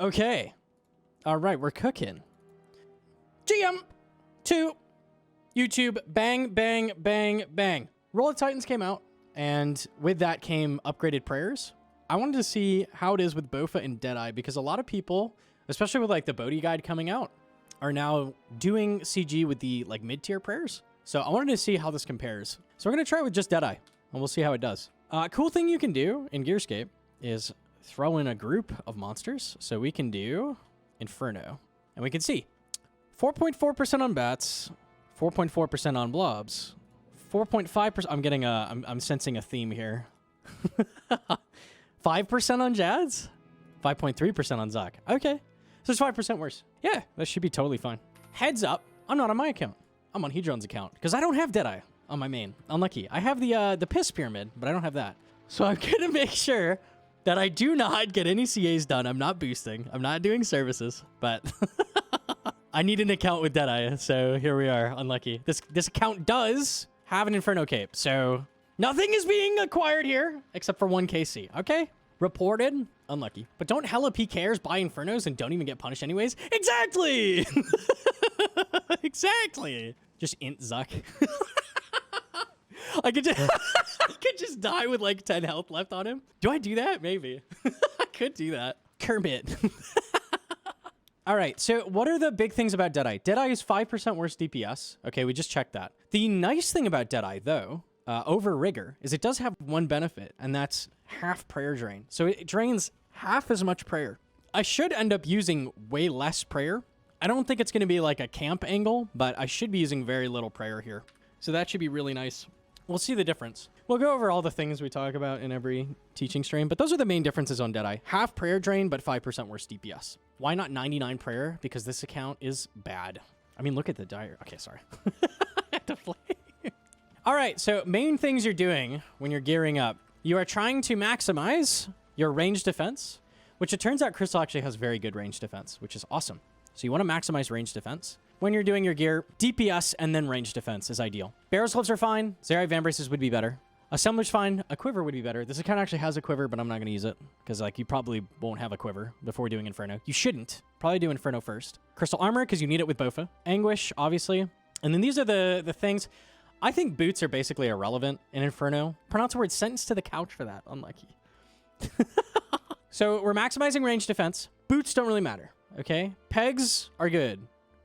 Okay. All right, we're cooking. GM to YouTube. Bang, bang, bang, bang. Roll of Titans came out, and with that came upgraded prayers. I wanted to see how it is with Bofa and Deadeye, because a lot of people, especially with like the Bodhi guide coming out, are now doing CG with the like mid-tier prayers. So I wanted to see how this compares. So we're going to try it with just Deadeye, and we'll see how it does. Cool thing you can do in Gearscape is throw in a group of monsters. So we can do Inferno, and we can see 4.4% on bats, 4.4% on blobs, 4.5%. I'm getting I'm sensing a theme here. 5% on Jads, 5.3% on Zach. Okay, so it's 5% worse. Yeah, that should be totally fine. Heads up, I'm not on my account. I'm on Hedron's account because I don't have Deadeye on my main. Unlucky. I have the Piss Pyramid, but I don't have that. So I'm gonna make sure that I do not get any CAs done. I'm not boosting. I'm not doing services, but I need an account with Deadeye. So here we are. Unlucky. This account does have an Inferno cape, so nothing is being acquired here except for 1 KC. Okay, reported. Unlucky. But don't hella PKers buy Infernos and don't even get punished anyways? Exactly! Exactly! Just int Zuck. I could just die with like 10 health left on him. Do I do that? Maybe. I could do that. Kermit. All right, so what are the big things about Deadeye? Deadeye is 5% worse DPS. Okay, we just checked that. The nice thing about Deadeye, though, over Rigour, is it does have one benefit, and that's half prayer drain. So it drains half as much prayer. I should end up using way less prayer. I don't think it's going to be like a camp angle, but I should be using very little prayer here. So that should be really nice. We'll see the difference. We'll go over all the things we talk about in every teaching stream, but those are the main differences on Deadeye. Half prayer drain, but 5% worse DPS. Why not 99 prayer? Because this account is bad. I mean, look at the dire. Okay, sorry. I had to play. All right, so main things you're doing when you're gearing up. You are trying to maximize your range defense, which it turns out Crystal actually has very good range defense, which is awesome. So you want to maximize range defense. When you're doing your gear, DPS and then range defense is ideal. Barrel's Gloves are fine. Zerai Vambraces would be better. Assembler's fine. A quiver would be better. This account actually has a quiver, but I'm not going to use it because like you probably won't have a quiver before doing Inferno. You shouldn't. Probably do Inferno first. Crystal Armor because you need it with Bofa. Anguish, obviously. And then these are the things. I think boots are basically irrelevant in Inferno. Pronounce the word sentenced to the couch for that. Unlucky. So we're maximizing range defense. Boots don't really matter, okay? Pegs are good.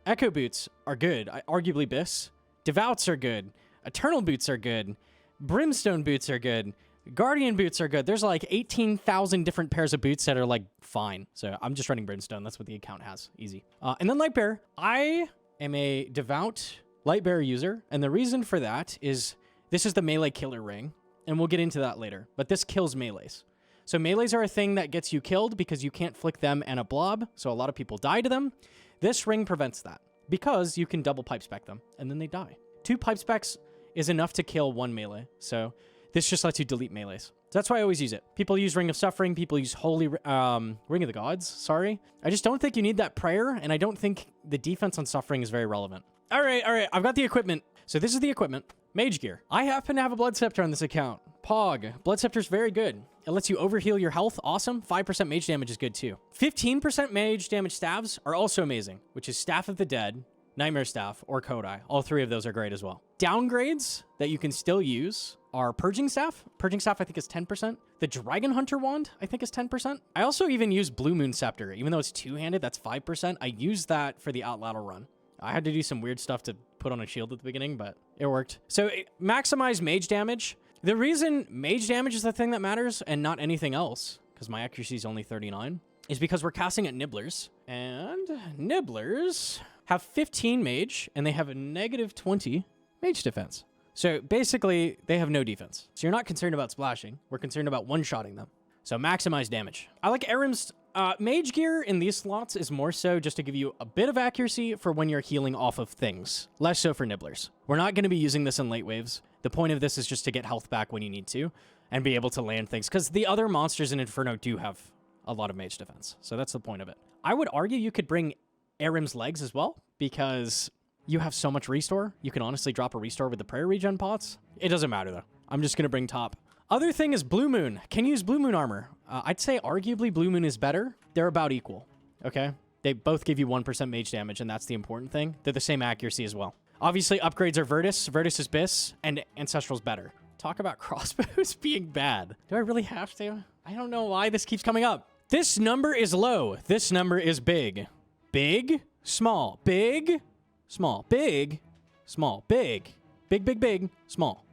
Echo boots are good. Arguably Biss. Devouts are good. Eternal boots are good. Brimstone boots are good. Guardian boots are good. There's like 18,000 different pairs of boots that are like fine. So I'm just running Brimstone. That's what the account has. Easy. And then Lightbearer. I am a devout Lightbearer user. And the reason for that is this is the melee killer ring. And we'll get into that later. But this kills melees. So melees are a thing that gets you killed because you can't flick them and a blob. So a lot of people die to them. This ring prevents that because you can double pipe spec them and then they die. 2 pipe specs is enough to kill 1 melee. So this just lets you delete melees. So that's why I always use it. People use Ring of Suffering. People use Ring of the Gods. Sorry. I just don't think you need that prayer. And I don't think the defense on Suffering is very relevant. All right. I've got the equipment. So this is the equipment. Mage gear. I happen to have a Blood Scepter on this account. Pog. Blood Scepter is very good. It lets you overheal your health. Awesome. 5% mage damage is good too. 15% mage damage staves are also amazing, which is Staff of the Dead, Nightmare Staff, or Kodai. All 3 of those are great as well. Downgrades that you can still use are Purging Staff. Purging Staff, I think, is 10%. The Dragon Hunter Wand, I think, is 10%. I also even use Blue Moon Scepter. Even though it's 2-handed, that's 5%. I used that for the Outlateral run. I had to do some weird stuff to put on a shield at the beginning, but it worked. So maximize mage damage. The reason mage damage is the thing that matters and not anything else, because my accuracy is only 39, is because we're casting at Nibblers. And Nibblers have 15 mage, and they have a negative 20 mage defense. So basically, they have no defense. So you're not concerned about splashing. We're concerned about one-shotting them. So maximize damage. I like Arim's mage gear in these slots is more so just to give you a bit of accuracy for when you're healing off of things. Less so for Nibblers. We're not going to be using this in late waves. The point of this is just to get health back when you need to and be able to land things. Because the other monsters in Inferno do have a lot of mage defense. So that's the point of it. I would argue you could bring Arim's legs as well because you have so much restore. You can honestly drop a restore with the prayer regen pots. It doesn't matter though. I'm just going to bring top. Other thing is Blue Moon. Can use Blue Moon armor. I'd say arguably Blue Moon is better. They're about equal. okay? They both give you 1% mage damage, and that's the important thing. They're the same accuracy as well. Obviously, upgrades are Virtus. Virtus is Bis, and Ancestral's better. Talk about crossbows being bad. Do I really have to? I don't know why this keeps coming up. This number is low. This number is big. Big, small, big, small, big, small, big, big, big, big, small,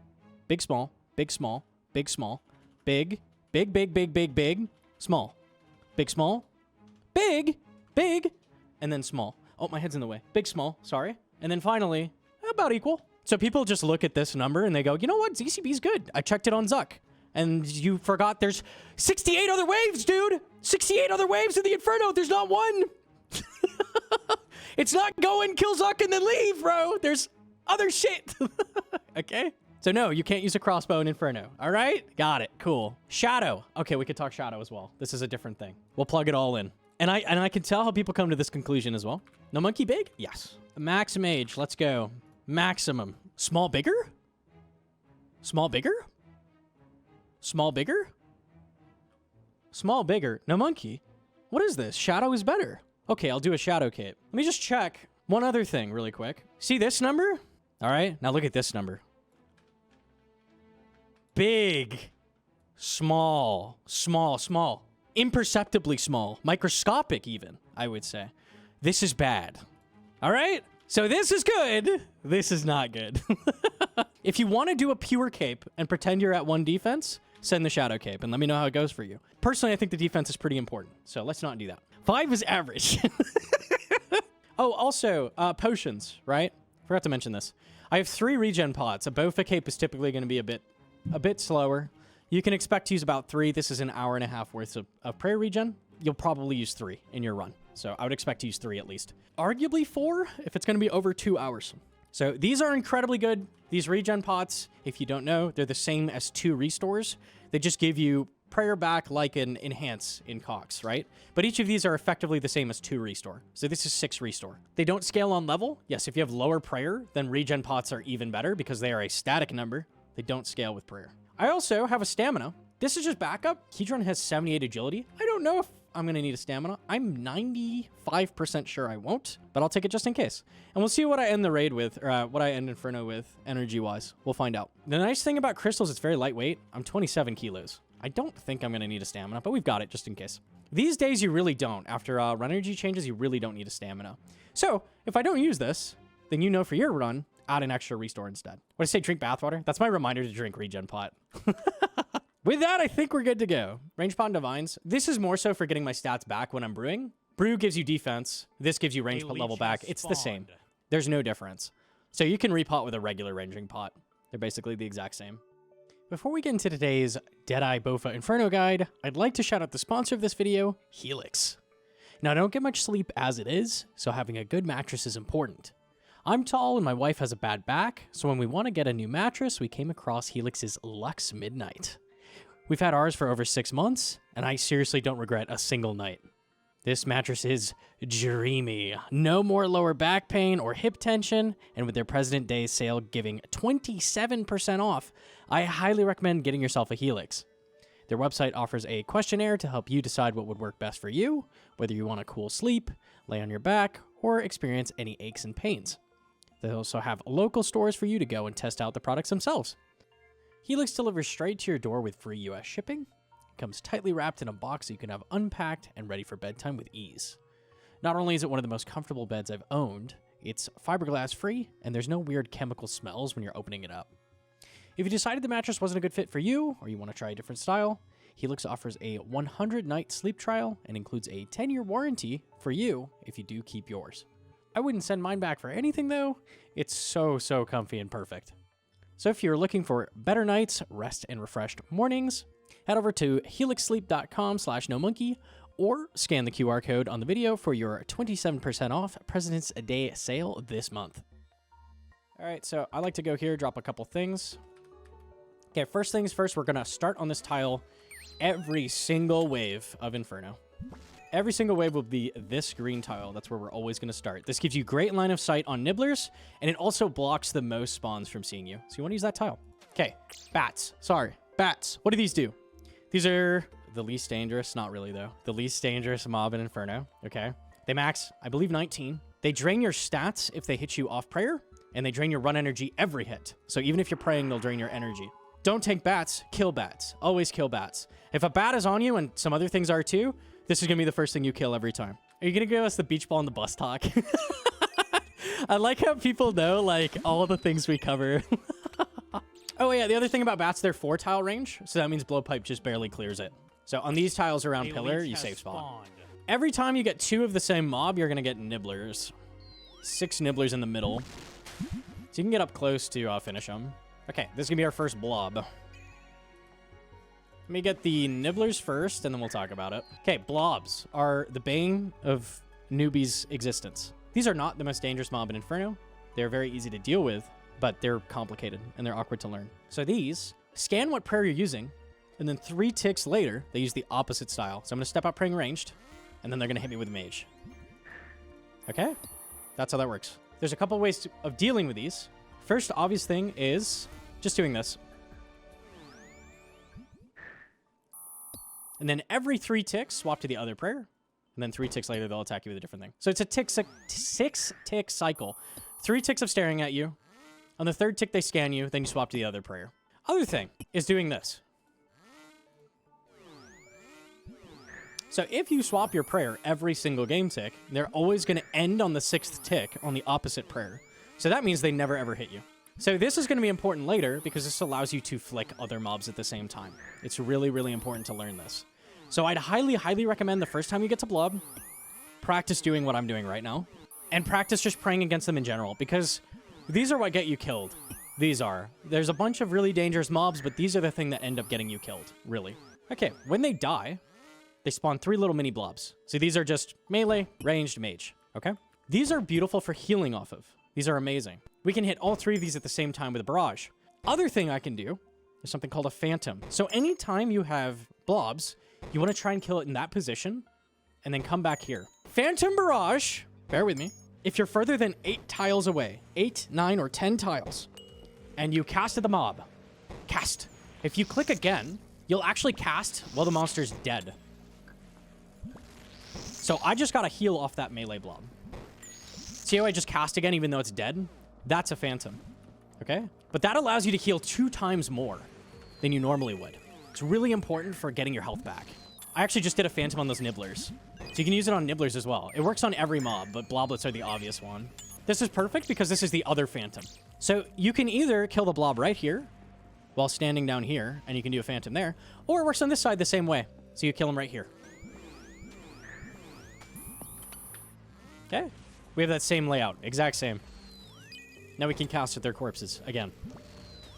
big, small, big, small, big, small, big, big, big, big, big, big, small, big, small, big, big, and then small. Oh, my head's in the way. Big, small, sorry. And then finally, about equal. So people just look at this number and they go, you know what? ZCB's good. I checked it on Zuck. And you forgot there's 68 other waves, dude. 68 other waves in the Inferno. There's not one. It's not go and kill Zuck and then leave, bro. There's other shit. Okay? So no, you can't use a crossbow in Inferno. All right? Got it. Cool. Shadow. Okay, we could talk Shadow as well. This is a different thing. We'll plug it all in. And I can tell how people come to this conclusion as well. Gnomonkey big? Yes. Max mage. Let's go. Maximum. Small bigger? Small bigger? Small bigger? Small bigger. Gnomonkey? What is this? Shadow is better. Okay, I'll do a shadow cape. Let me just check one other thing really quick. See this number? All right, now look at this number. Big. Small. Small, small. Imperceptibly small. Microscopic even, I would say. This is bad. All right? So this is good. This is not good. If you want to do a pure cape and pretend you're at 1 defense, send the shadow cape and let me know how it goes for you. Personally, I think the defense is pretty important. So let's not do that. 5 is average. Oh, also, potions, right? Forgot to mention this. I have 3 regen pots. A Bofa cape is typically going to be a bit slower. You can expect to use about 3. This is an hour and a half worth of prayer regen. You'll probably use 3 in your run. So I would expect to use 3 at least. Arguably 4 if it's going to be over 2 hours. So these are incredibly good. These regen pots, if you don't know, they're the same as 2 restores. They just give you prayer back like an enhance in Cox, right? But each of these are effectively the same as 2 restore. So this is 6 restore. They don't scale on level. Yes, if you have lower prayer, then regen pots are even better because they are a static number. They don't scale with prayer. I also have a stamina. This is just backup. Keydron has 78 agility. I don't know if I'm going to need a stamina. I'm 95% sure I won't, but I'll take it just in case. And we'll see what I end the raid with, or what I end Inferno with, energy-wise. We'll find out. The nice thing about crystals, it's very lightweight. I'm 27 kilos. I don't think I'm going to need a stamina, but we've got it just in case. These days, you really don't. After run energy changes, you really don't need a stamina. So if I don't use this, then you know for your run, add an extra restore instead. When I say drink bathwater, that's my reminder to drink regen pot. With that, I think we're good to go. Range pot and divines. This is more so for getting my stats back when I'm brewing. Brew gives you defense. This gives you range pot level back. It's the same. There's no difference. So you can repot with a regular ranging pot. They're basically the exact same. Before we get into today's Deadeye Bofa Inferno guide, I'd like to shout out the sponsor of this video, Helix. Now, I don't get much sleep as it is, so having a good mattress is important. I'm tall and my wife has a bad back, so when we want to get a new mattress, we came across Helix's Lux Midnight. We've had ours for over 6 months, and I seriously don't regret a single night. This mattress is dreamy. No more lower back pain or hip tension, and with their President Day sale giving 27% off, I highly recommend getting yourself a Helix. Their website offers a questionnaire to help you decide what would work best for you, whether you want a cool sleep, lay on your back, or experience any aches and pains. They also have local stores for you to go and test out the products themselves. Helix delivers straight to your door with free US shipping. It comes tightly wrapped in a box so you can have unpacked and ready for bedtime with ease. Not only is it one of the most comfortable beds I've owned, it's fiberglass free and there's no weird chemical smells when you're opening it up. If you decided the mattress wasn't a good fit for you or you want to try a different style, Helix offers a 100-night sleep trial and includes a 10-year warranty for you if you do keep yours. I wouldn't send mine back for anything though. It's so comfy and perfect. So if you're looking for better nights, rest, and refreshed mornings, head over to helixsleep.com/gnomonkey or scan the QR code on the video for your 27% off President's Day sale this month. All right, so I like to go here, drop a couple things. Okay, first things first, we're going to start on this tile every single wave of Inferno. Every single wave will be this green tile. That's where we're always going to start. This gives you great line of sight on nibblers, and it also blocks the most spawns from seeing you. So you want to use that tile. Okay, bats. Sorry, bats. What do these do? These are the least dangerous, not really though, the least dangerous mob in Inferno, okay? They max, I believe, 19. They drain your stats if they hit you off prayer, and they drain your run energy every hit. So even if you're praying, they'll drain your energy. Don't take bats, kill bats. Always kill bats. If a bat is on you, and some other things are too, this is gonna be the first thing you kill every time. Are you gonna give us the beach ball and the bus talk? I like how people know, like, all the things we cover. Oh, yeah, the other thing about bats, they're 4-tile range, so that means blowpipe just barely clears it. So on these tiles around pillar, you safe spawn. Every time you get 2 of the same mob, you're gonna get nibblers. 6 nibblers in the middle. So you can get up close to finish them. Okay, this is gonna be our first blob. Let me get the nibblers first, and then we'll talk about it. Okay, blobs are the bane of newbies' existence. These are not the most dangerous mob in Inferno. They're very easy to deal with, but they're complicated, and they're awkward to learn. So these, scan what prayer you're using, and then 3 ticks later, they use the opposite style. So I'm gonna step out praying ranged, and then they're gonna hit me with mage. Okay, that's how that works. There's a couple ways of dealing with these. First obvious thing is just doing this. And then every 3 ticks, swap to the other prayer. And then 3 ticks later, they'll attack you with a different thing. So it's a 6-tick cycle. 3 ticks of staring at you. On the 3rd tick, they scan you. Then you swap to the other prayer. Other thing is doing this. So if you swap your prayer every single game tick, they're always going to end on the 6th tick on the opposite prayer. So that means they never ever hit you. So this is going to be important later because this allows you to flick other mobs at the same time. It's really, really important to learn this. So I'd highly, highly recommend the first time you get to blob, practice doing what I'm doing right now, and practice just praying against them in general, because these are what get you killed. These are. There's a bunch of really dangerous mobs, but these are the thing that end up getting you killed, really. Okay, when they die, they spawn 3 little mini blobs. So these are just melee, ranged, mage, okay? These are beautiful for healing off of. These are amazing. We can hit all 3 of these at the same time with a barrage. Other thing I can do is something called a phantom. So anytime you have blobs, you want to try and kill it in that position, and then come back here. Phantom barrage, bear with me. If you're further than 8 tiles away, 8, 9, or 10 tiles, and you cast at the mob, cast. If you click again, you'll actually cast while the monster's dead. So I just got to heal off that melee blob. See how I just cast again even though it's dead? That's a phantom, okay? But that allows you to heal 2 times more than you normally would. It's really important for getting your health back. I actually just did a phantom on those nibblers. So you can use it on nibblers as well. It works on every mob, but bloblets are the obvious one. This is perfect because this is the other phantom. So you can either kill the blob right here while standing down here, and you can do a phantom there, or it works on this side the same way. So you kill him right here. Okay. We have that same layout, exact same. Now we can cast at their corpses again.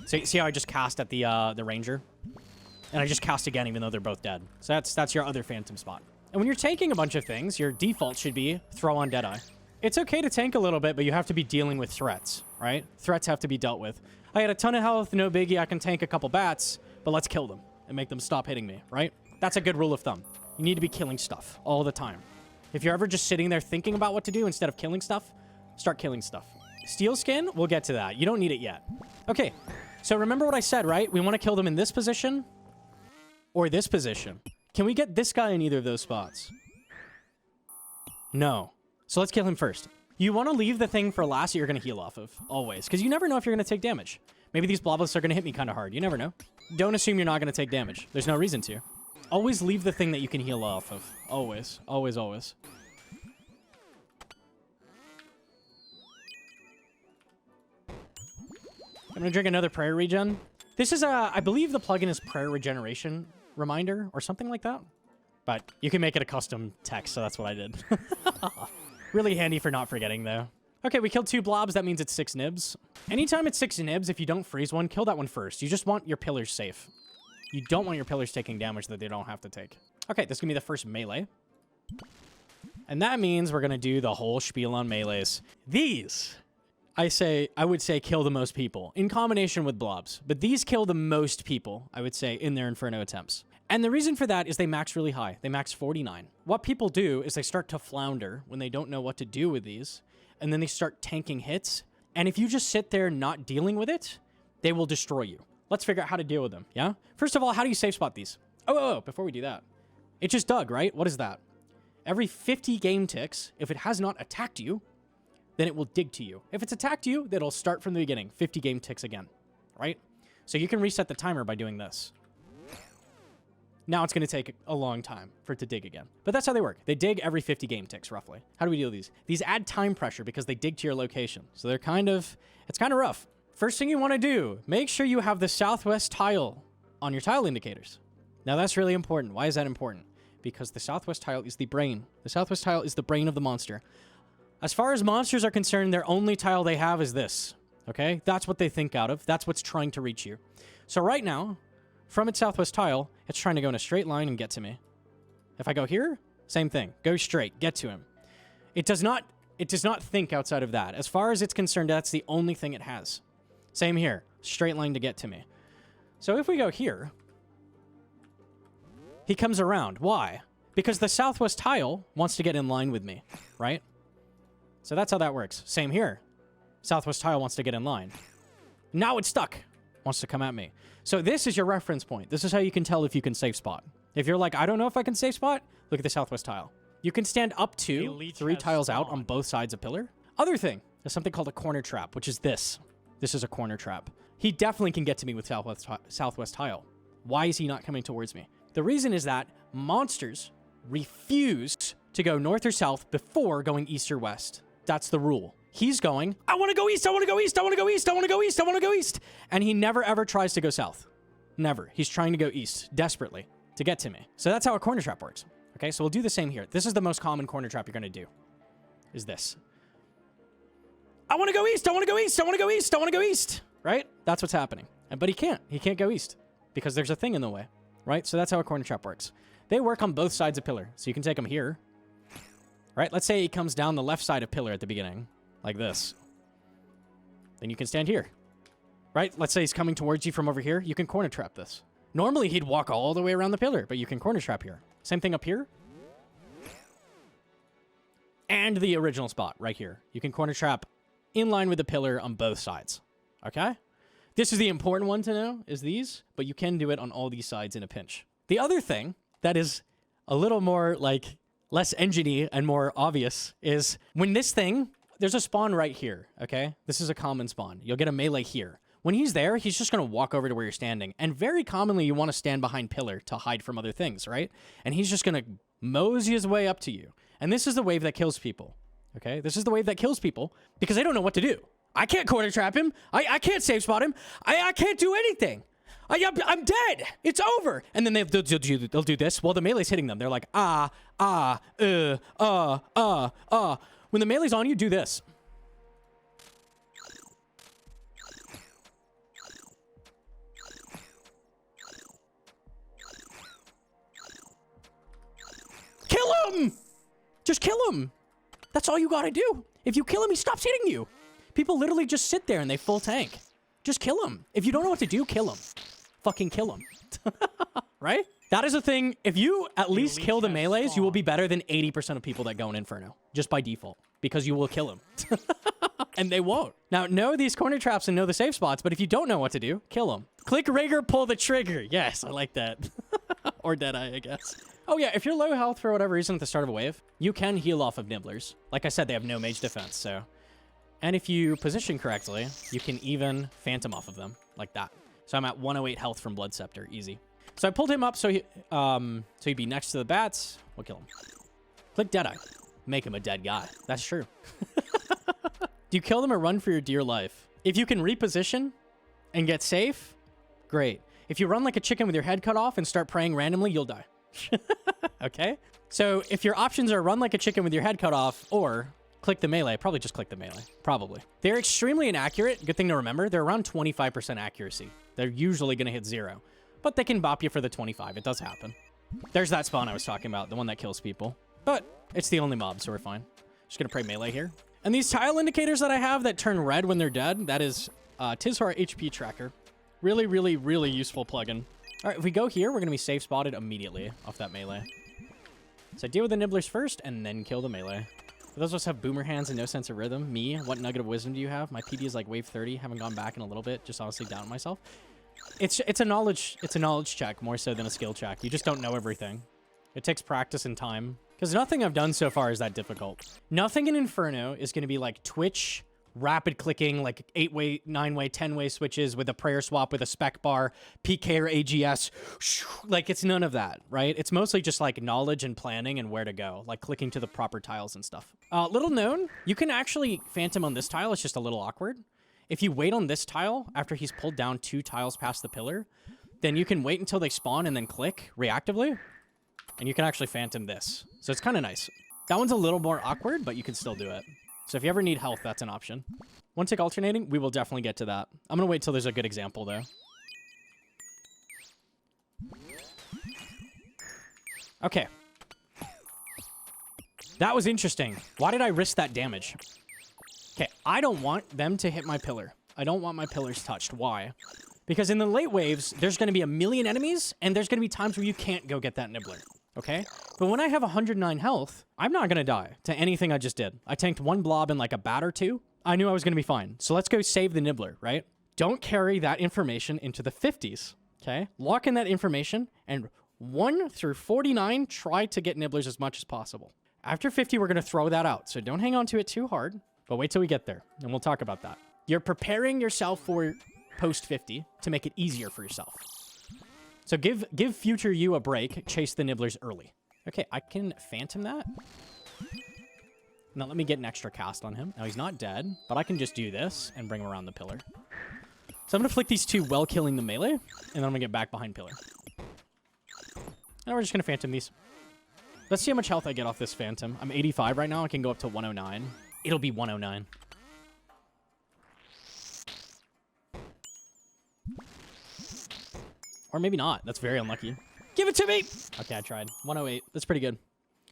So you see how I just cast at the ranger? And I just cast again even though they're both dead. So that's your other phantom spot. And when you're tanking a bunch of things, your default should be throw on Deadeye. It's okay to tank a little bit, but you have to be dealing with threats, right? Threats have to be dealt with. I had a ton of health, no biggie, I can tank a couple bats, but let's kill them and make them stop hitting me, right? That's a good rule of thumb. You need to be killing stuff all the time. If you're ever just sitting there thinking about what to do instead of killing stuff, start killing stuff. Steel skin, we'll get to that. You don't need it yet. Okay, so remember what I said, right? We want to kill them in this position or this position. Can we get this guy in either of those spots? No. So let's kill him first. You want to leave the thing for last that you're going to heal off of, always, because you never know if you're going to take damage. Maybe these bloblets are going to hit me kind of hard. You never know. Don't assume you're not going to take damage. There's no reason to. Always leave the thing that you can heal off of. Always. Always, always. I'm going to drink another prayer regen. This is, I believe the plugin is prayer regeneration reminder or something like that. But you can make it a custom text, so that's what I did. Really handy for not forgetting, though. Okay, we killed 2 blobs. That means it's 6 nibs. Anytime it's 6 nibs, if you don't freeze one, kill that one first. You just want your pillars safe. You don't want your pillars taking damage that they don't have to take. Okay, this is going to be the first melee. And that means we're going to do the whole spiel on melees. These, I would say kill the most people in combination with blobs. But these kill the most people, I would say, in their Inferno attempts. And the reason for that is they max really high. They max 49. What people do is they start to flounder when they don't know what to do with these. And then they start tanking hits. And if you just sit there not dealing with it, they will destroy you. Let's figure out how to deal with them, yeah? First of all, how do you safe spot these? Oh, before we do that. It just dug, right? What is that? Every 50 game ticks, if it has not attacked you, then it will dig to you. If it's attacked you, then it'll start from the beginning. 50 game ticks again, right? So you can reset the timer by doing this. Now it's going to take a long time for it to dig again. But that's how they work. They dig every 50 game ticks, roughly. How do we deal with these? These add time pressure because they dig to your location. So they're it's kind of rough. First thing you want to do, make sure you have the southwest tile on your tile indicators. Now that's really important. Why is that important? Because the southwest tile is the brain. The southwest tile is the brain of the monster. As far as monsters are concerned, their only tile they have is this, okay? That's what they think out of. That's what's trying to reach you. So right now, from its southwest tile, it's trying to go in a straight line and get to me. If I go here, same thing. Go straight, get to him. It does not think outside of that. As far as it's concerned, that's the only thing it has. Same here, straight line to get to me. So if we go here, he comes around. Why? Because the southwest tile wants to get in line with me, right? So that's how that works. Same here. Southwest tile wants to get in line. Now it's stuck. Wants to come at me. So this is your reference point. This is how you can tell if you can safe spot. If you're like, I don't know if I can safe spot, look at the southwest tile. You can stand up to 3 tiles out on both sides of pillar. Other thing, there's something called a corner trap, which is this. This is a corner trap. He definitely can get to me with southwest tile. Why is he not coming towards me? The reason is that monsters refuse to go north or south before going east or west. That's the rule. He's going, I want to go east, I want to go east, I want to go east, I want to go east, I want to go east. And he never ever tries to go south. Never. He's trying to go east desperately to get to me. So that's how a corner trap works. Okay, so we'll do the same here. This is the most common corner trap you're going to do, is this. I want to go east, I want to go east, I want to go east, I want to go east. Right? That's what's happening. But he can't. He can't go east because there's a thing in the way. Right? So that's how a corner trap works. They work on both sides of pillar. So you can take them here. Right? Let's say he comes down the left side of pillar at the beginning, like this. Then you can stand here. Right? Let's say he's coming towards you from over here. You can corner trap this. Normally, he'd walk all the way around the pillar, but you can corner trap here. Same thing up here. And the original spot right here. You can corner trap in line with the pillar on both sides. Okay? This is the important one to know, is these, but you can do it on all these sides in a pinch. The other thing that is a little more, like, less engine-y and more obvious is when this thing, there's a spawn right here, okay? This is a common spawn. You'll get a melee here. When he's there, he's just going to walk over to where you're standing. And very commonly, you want to stand behind pillar to hide from other things, right? And he's just going to mosey his way up to you. And this is the wave that kills people, okay? This is the wave that kills people because they don't know what to do. I can't corner trap him. I can't safe spot him. I can't do anything. I'm dead. It's over. And then they'll do this while the melee's hitting them. They're like, When the melee's on you, do this. Kill him! Just kill him. That's all you gotta do. If you kill him, he stops hitting you. People literally just sit there and they full tank. Just kill him. If you don't know what to do, kill him. Fucking kill him. Right? That is a thing. If you at least kill the melees, you will be better than 80% of people that go in Inferno. Just by default. Because you will kill him. And they won't. Now, know these corner traps and know the safe spots, but if you don't know what to do, kill them. Click Rigour, pull the trigger. Yes, I like that. Or Deadeye, I guess. Oh yeah, if you're low health for whatever reason at the start of a wave, you can heal off of nibblers. Like I said, they have no mage defense, so... And if you position correctly, you can even phantom off of them, like that. So I'm at 108 health from Blood Scepter, easy. So I pulled him up so he'd be next to the bats. We'll kill him. Click Deadeye. Make him a dead guy. That's true. Do you kill them or run for your dear life? If you can reposition and get safe, great. If you run like a chicken with your head cut off and start praying randomly, you'll die. Okay? So if your options are run like a chicken with your head cut off or click the melee, probably just click the melee. Probably. They're extremely inaccurate. Good thing to remember. They're around 25% accuracy. They're usually going to hit 0. But they can bop you for the 25. It does happen. There's that spawn I was talking about, the one that kills people. But it's the only mob, so we're fine. Just going to pray melee here. And these tile indicators that I have that turn red when they're dead, that is Tizhar HP Tracker. Really, really, really useful plugin. All right, if we go here, we're going to be safe spotted immediately off that melee. So deal with the nibblers first and then kill the melee. For those of us who have boomer hands and no sense of rhythm, me, what nugget of wisdom do you have? My PD is like wave 30. Haven't gone back in a little bit. Just honestly doubting myself. It's a knowledge check more so than a skill check. You just don't know everything. It takes practice and time. Because nothing I've done so far is that difficult. Nothing in Inferno is going to be like Twitch, rapid clicking, like 8-way, 9-way, 10-way switches with a prayer swap with a spec bar, PK or AGS. Like, it's none of that, right? It's mostly just like knowledge and planning and where to go, like clicking to the proper tiles and stuff. Little known, you can actually Phantom on this tile. It's just a little awkward. If you wait on this tile after he's pulled down 2 tiles past the pillar, then you can wait until they spawn and then click reactively. And you can actually Phantom this. So it's kind of nice. That one's a little more awkward, but you can still do it. So if you ever need health, that's an option. One tick alternating, we will definitely get to that. I'm going to wait till there's a good example, though. Okay. That was interesting. Why did I risk that damage? Okay, I don't want them to hit my pillar. I don't want my pillars touched. Why? Because in the late waves, there's going to be a million enemies, and there's going to be times where you can't go get that nibbler. Okay? But when I have 109 health, I'm not going to die to anything I just did. I tanked 1 blob and like a bat or 2. I knew I was going to be fine. So let's go save the nibbler, right? Don't carry that information into the 50s. Okay? Lock in that information, and 1 through 49, try to get nibblers as much as possible. After 50, we're going to throw that out. So don't hang on to it too hard, but wait till we get there, and we'll talk about that. You're preparing yourself for post 50 to make it easier for yourself. So give future you a break, chase the nibblers early. Okay, I can Phantom that. Now let me get an extra cast on him. Now he's not dead, but I can just do this and bring him around the pillar. So I'm going to flick these 2 while killing the melee, and then I'm going to get back behind pillar. Now we're just going to Phantom these. Let's see how much health I get off this Phantom. I'm 85 right now. I can go up to 109. It'll be 109. Or maybe not. That's very unlucky. Give it to me! Okay, I tried. 108. That's pretty good.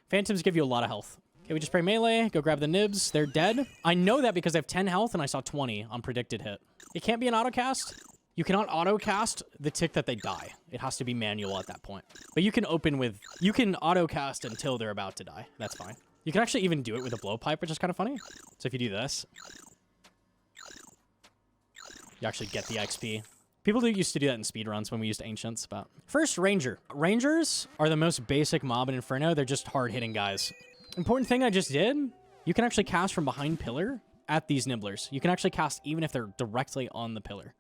Phantoms give you a lot of health. Okay, we just spray melee. Go grab the nibs. They're dead. I know that because I have 10 health and I saw 20 on predicted hit. It can't be an autocast. You cannot autocast the tick that they die. It has to be manual at that point. But you can open with... You can autocast until they're about to die. That's fine. You can actually even do it with a blowpipe, which is kind of funny. So if you do this... You actually get the XP. People used to do that in speedruns when we used Ancients, but... First, Ranger. Rangers are the most basic mob in Inferno. They're just hard-hitting guys. Important thing I just did, you can actually cast from behind pillar at these nibblers. You can actually cast even if they're directly on the pillar.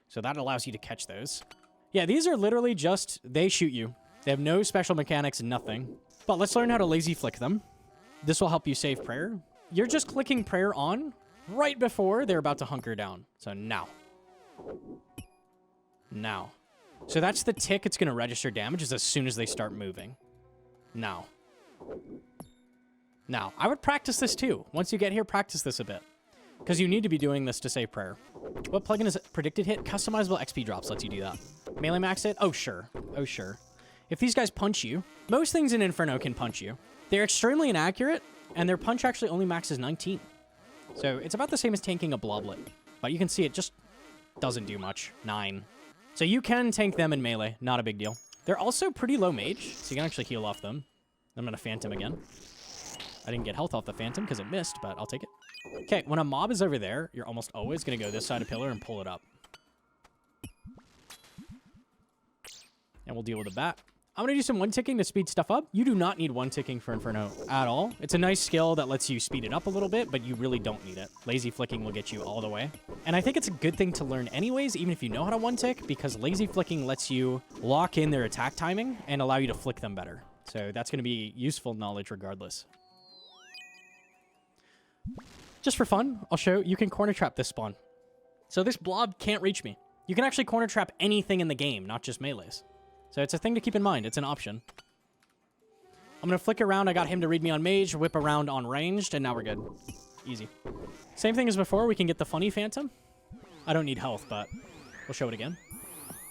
So that allows you to catch those. Yeah, these are literally just... They shoot you. They have no special mechanics, nothing. But let's learn how to lazy flick them. This will help you save prayer. You're just clicking prayer on right before they're about to hunker down. So now. Now. So that's the tick it's going to register damage is as soon as they start moving. Now. Now. I would practice this too. Once you get here, practice this a bit. Because you need to be doing this to save prayer. What plugin is it? Predicted hit? Customizable XP drops lets you do that. Melee max it? Oh, sure. Oh, sure. If these guys punch you, most things in Inferno can punch you. They're extremely inaccurate, and their punch actually only maxes 19. So it's about the same as tanking a bloblet. But you can see it just doesn't do much. 9. So you can tank them in melee. Not a big deal. They're also pretty low mage, so you can actually heal off them. I'm going to Phantom again. I didn't get health off the Phantom because it missed, but I'll take it. Okay, when a mob is over there, you're almost always going to go this side of pillar and pull it up. And we'll deal with the bat. I'm going to do some one-ticking to speed stuff up. You do not need one-ticking for Inferno at all. It's a nice skill that lets you speed it up a little bit, but you really don't need it. Lazy flicking will get you all the way. And I think it's a good thing to learn anyways, even if you know how to one-tick, because lazy flicking lets you lock in their attack timing and allow you to flick them better. So that's going to be useful knowledge regardless. Just for fun, I'll show you can corner trap this spawn. So this blob can't reach me. You can actually corner trap anything in the game, not just melees. So it's a thing to keep in mind. It's an option. I'm going to flick around. I got him to read me on mage, whip around on ranged, and now we're good. Easy. Same thing as before. We can get the funny Phantom. I don't need health, but we'll show it again.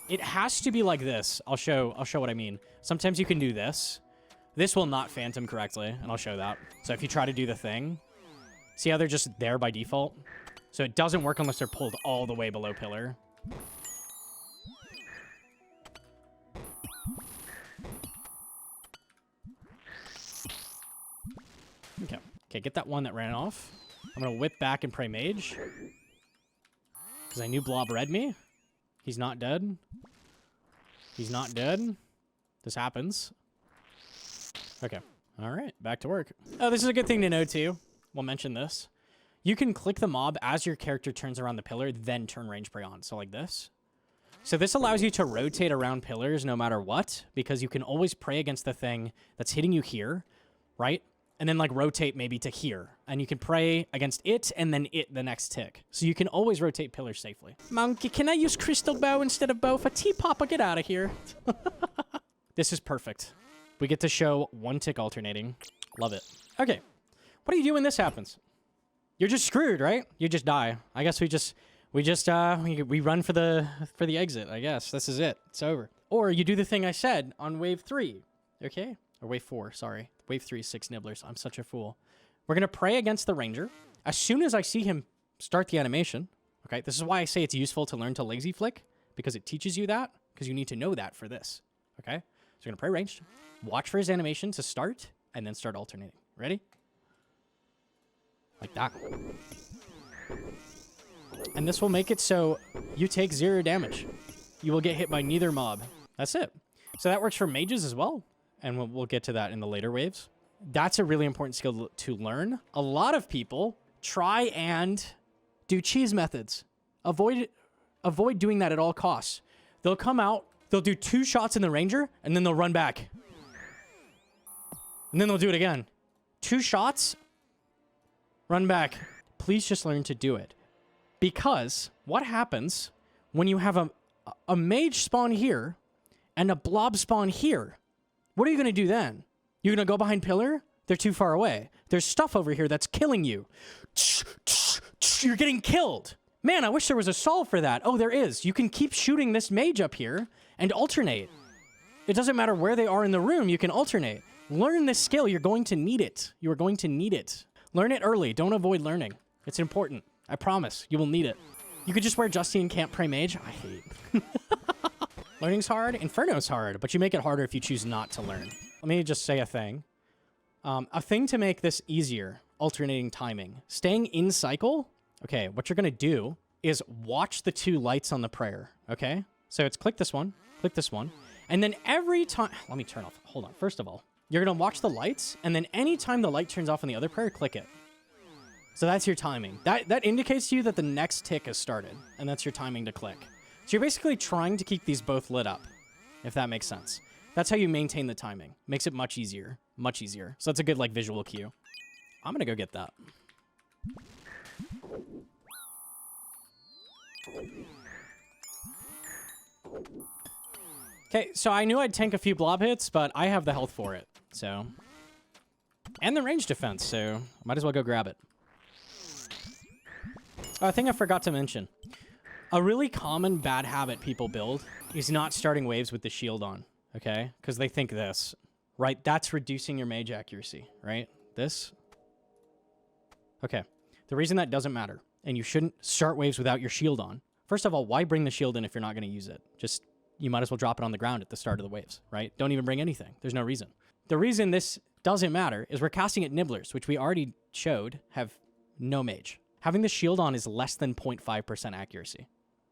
It has to be like this. I'll show what I mean. Sometimes you can do this. This will not Phantom correctly, and I'll show that. So if you try to do the thing, see how they're just there by default? So it doesn't work unless they're pulled all the way below pillar. Okay. Okay, get that one that ran off. I'm going to whip back and pray mage. Because I knew blob read me. He's not dead. He's not dead. This happens. Okay. All right, back to work. Oh, this is a good thing to know too. We'll mention this. You can click the mob as your character turns around the pillar, then turn range spray on. So like this. So this allows you to rotate around pillars no matter what, because you can always pray against the thing that's hitting you here, right? And then like rotate maybe to here. And you can pray against it and then it the next tick. So you can always rotate pillars safely. Monkey, can I use crystal bow instead of Bofa? T-Papa, get out of here. This is perfect. We get to show one tick alternating. Love it. Okay. What do you do when this happens? You're just screwed, right? You just die. I guess we run for the exit, I guess. This is it. It's over. Or you do the thing I said on wave 3. Okay? Or wave 4, sorry. Wave 3 is 6 nibblers. I'm such a fool. We're going to pray against the ranger. As soon as I see him start the animation, okay? This is why I say it's useful to learn to lazy flick, because it teaches you that, because you need to know that for this. Okay? So you're going to pray ranged. Watch for his animation to start, and then start alternating. Ready? Like that. And this will make it so you take 0 damage. You will get hit by neither mob. That's it. So that works for mages as well. And we'll get to that in the later waves. That's a really important skill to learn. A lot of people try and do cheese methods. Avoid doing that at all costs. They'll come out, they'll do 2 shots in the ranger, and then they'll run back. And then they'll do it again. 2 shots, run back. Please just learn to do it. Because what happens when you have a mage spawn here and a blob spawn here? What are you going to do then? You're going to go behind pillar? They're too far away. There's stuff over here that's killing you. You're getting killed. Man, I wish there was a solve for that. Oh, there is. You can keep shooting this mage up here and alternate. It doesn't matter where they are in the room. You can alternate. Learn this skill. You're going to need it. You are going to need it. Learn it early. Don't avoid learning. It's important. I promise. You will need it. You could just wear Justine Can't Pray Mage. I hate. Learning's hard. Inferno's hard, but you make it harder if you choose not to learn. Let me just say a thing. A thing to make this easier, alternating timing. Staying in cycle. Okay, what you're going to do is watch the 2 lights on the prayer, okay? So it's click this one, and then every time... Let me turn off. Hold on. First of all, you're going to watch the lights, and then anytime the light turns off on the other prayer, click it. So that's your timing. That indicates to you that the next tick has started, and that's your timing to click. So you're basically trying to keep these both lit up, if that makes sense. That's how you maintain the timing. Makes it much easier. Much easier. So that's a good, like, visual cue. I'm gonna go get that. Okay, so I knew I'd tank a few blob hits, but I have the health for it, so... And the range defense, so might as well go grab it. Oh, a thing I forgot to mention. A really common bad habit people build is not starting waves with the shield on, okay? Because they think this, right? That's reducing your mage accuracy, right? This. Okay. The reason that doesn't matter, and you shouldn't start waves without your shield on. First of all, why bring the shield in if you're not going to use it? Just, you might as well drop it on the ground at the start of the waves, right? Don't even bring anything. There's no reason. The reason this doesn't matter is we're casting at nibblers, which we already showed have no mage. Having the shield on is less than 0.5% accuracy.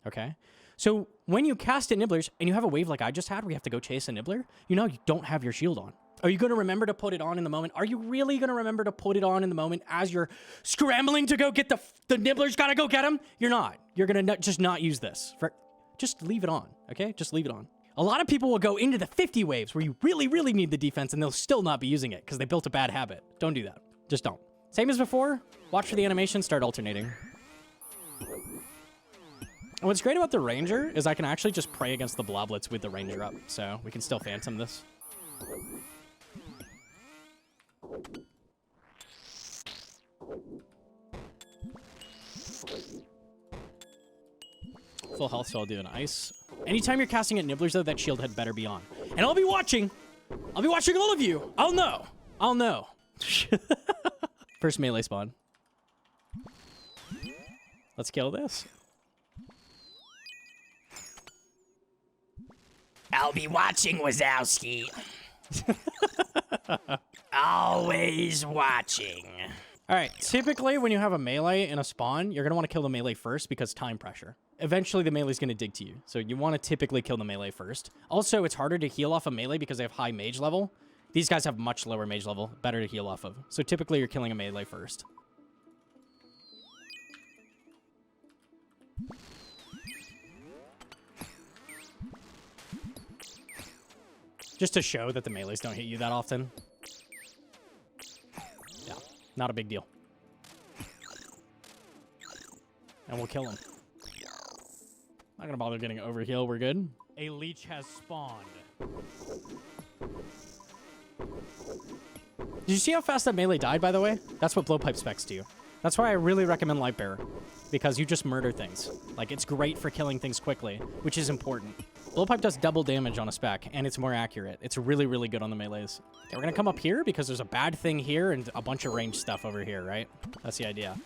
Okay? So when you cast at nibblers and you have a wave like I just had where you have to go chase a nibbler, you know you don't have your shield on. Are you going to remember to put it on in the moment? Are you really going to remember to put it on in the moment as you're scrambling to go get the nibblers? Gotta go get them? You're not. You're going to just not use this. Just leave it on, okay? Just leave it on. A lot of people will go into the 50 waves where you really, really need the defense and they'll still not be using it because they built a bad habit. Don't do that. Just don't. Same as before. Watch for the animation. Start alternating. And what's great about the ranger is I can actually just pray against the bloblets with the ranger up. So we can still phantom this. Full health, so I'll do an ice. Anytime you're casting at nibblers, though, that shield head better be on. And I'll be watching. I'll be watching all of you. I'll know. I'll know. First melee spawn. Let's kill this. I'll be watching, Wazowski. Always watching. All right, typically when you have a melee in a spawn, you're going to want to kill the melee first because time pressure. Eventually, the melee's going to dig to you, so you want to typically kill the melee first. Also, it's harder to heal off a melee because they have high mage level. These guys have much lower mage level, better to heal off of. So typically, you're killing a melee first. Just to show that the melees don't hit you that often. Yeah, not a big deal. And we'll kill him. Not gonna bother getting over heal, we're good. A leech has spawned. Did you see how fast that melee died, by the way? That's what blowpipe specs do. That's why I really recommend Lightbearer, because you just murder things. Like, it's great for killing things quickly, which is important. Blowpipe does double damage on a spec, and it's more accurate. It's really, really good on the melees. Okay, we're gonna come up here because there's a bad thing here and a bunch of ranged stuff over here, right? That's the idea.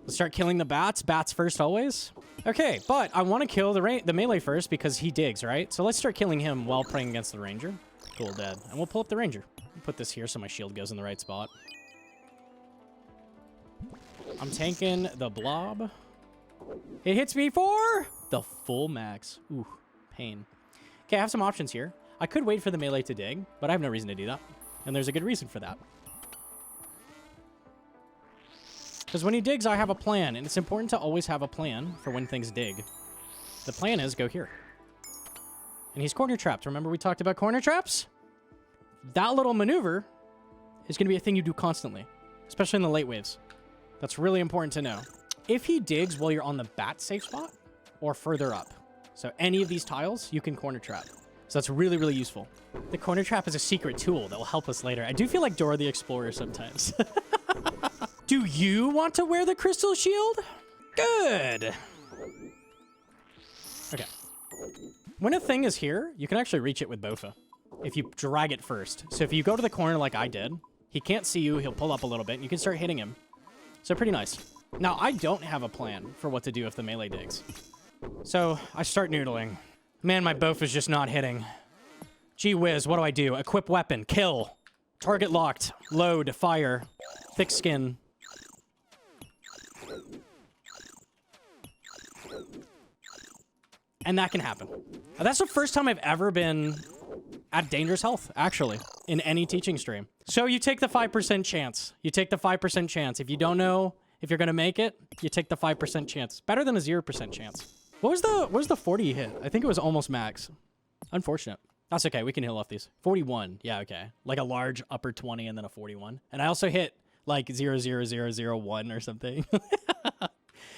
Let's start killing the bats. Bats first, always. Okay, but I want to kill the melee first because he digs, right? So let's start killing him while praying against the ranger. Cool, dead. And we'll pull up the ranger. Put this here so my shield goes in the right spot. I'm tanking the blob. It hits me for the full max. Ooh, pain. Okay, I have some options here. I could wait for the melee to dig, but I have no reason to do that. And there's a good reason for that. Because when he digs, I have a plan, and it's important to always have a plan for when things dig. The plan is go here. And he's corner trapped. Remember we talked about corner traps? That little maneuver is going to be a thing you do constantly, especially in the late waves. That's really important to know. If he digs while you're on the bat safe spot or further up, so any of these tiles, you can corner trap. So that's really, really useful. The corner trap is a secret tool that will help us later. I do feel like Dora the Explorer sometimes. Do you want to wear the crystal shield? Good. Okay. When a thing is here, you can actually reach it with Bofa if you drag it first. So if you go to the corner like I did, he can't see you, he'll pull up a little bit, and you can start hitting him. So pretty nice. Now, I don't have a plan for what to do if the melee digs. So I start noodling. Man, my Bofa's just not hitting. Gee whiz, what do I do? Equip weapon, kill. Target locked, load, fire, thick skin. And that can happen. That's the first time I've ever been at dangerous health, actually, in any teaching stream. So you take the 5% chance. You take the 5% chance. If you don't know if you're going to make it, you take the 5% chance. Better than a 0% chance. What was the 40 hit? I think it was almost max. Unfortunate. That's okay. We can heal off these. 41. Yeah, okay. Like a large upper 20 and then a 41. And I also hit like 00001 or something.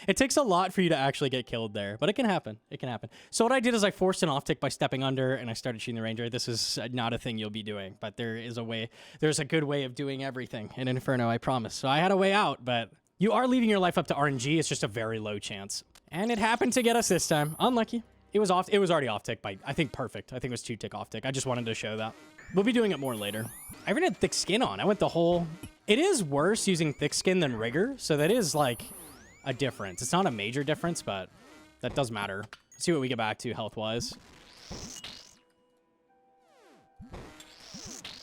It takes a lot for you to actually get killed there, but it can happen. It can happen. So what I did is I forced an off tick by stepping under, and I started shooting the ranger. This is not a thing you'll be doing, but there is a way. There's a good way of doing everything in Inferno, I promise. So I had a way out, but you are leaving your life up to RNG. It's just a very low chance. And it happened to get us this time. Unlucky. It was off. It was already off tick by, I think, perfect. I think it was 2 tick off tick. I just wanted to show that. We'll be doing it more later. I even had thick skin on. I went the whole... It is worse using thick skin than Rigour, so that is like a difference. It's not a major difference, but that does matter. Let's see what we get back to health-wise.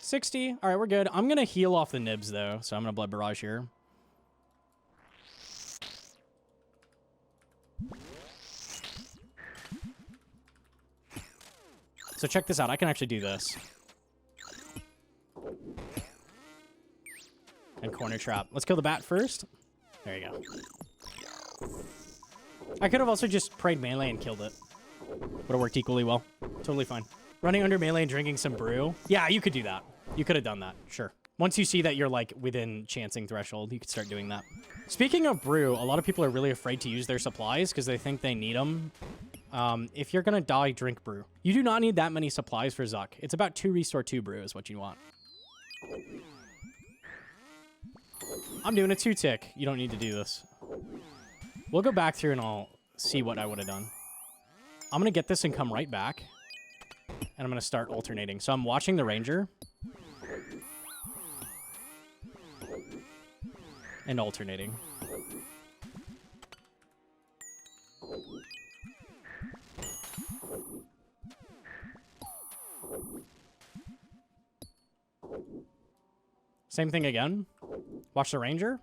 60. All right, we're good. I'm going to heal off the nibs, though, so I'm going to Blood Barrage here. So check this out. I can actually do this. And corner trap. Let's kill the bat first. There you go. I could have also just prayed melee and killed it. Would have worked equally well. Totally fine. Running under melee and drinking some brew. Yeah, you could do that. You could have done that. Sure. Once you see that you're like within chancing threshold, you could start doing that. Speaking of brew, a lot of people are really afraid to use their supplies because they think they need them. If you're going to die, drink brew. You do not need that many supplies for Zuck. It's about 2 restore 2 brew is what you want. I'm doing a 2 tick. You don't need to do this. We'll go back through and I'll see what I would have done. I'm going to get this and come right back. And I'm going to start alternating. So I'm watching the ranger. And alternating. Same thing again. Watch the ranger.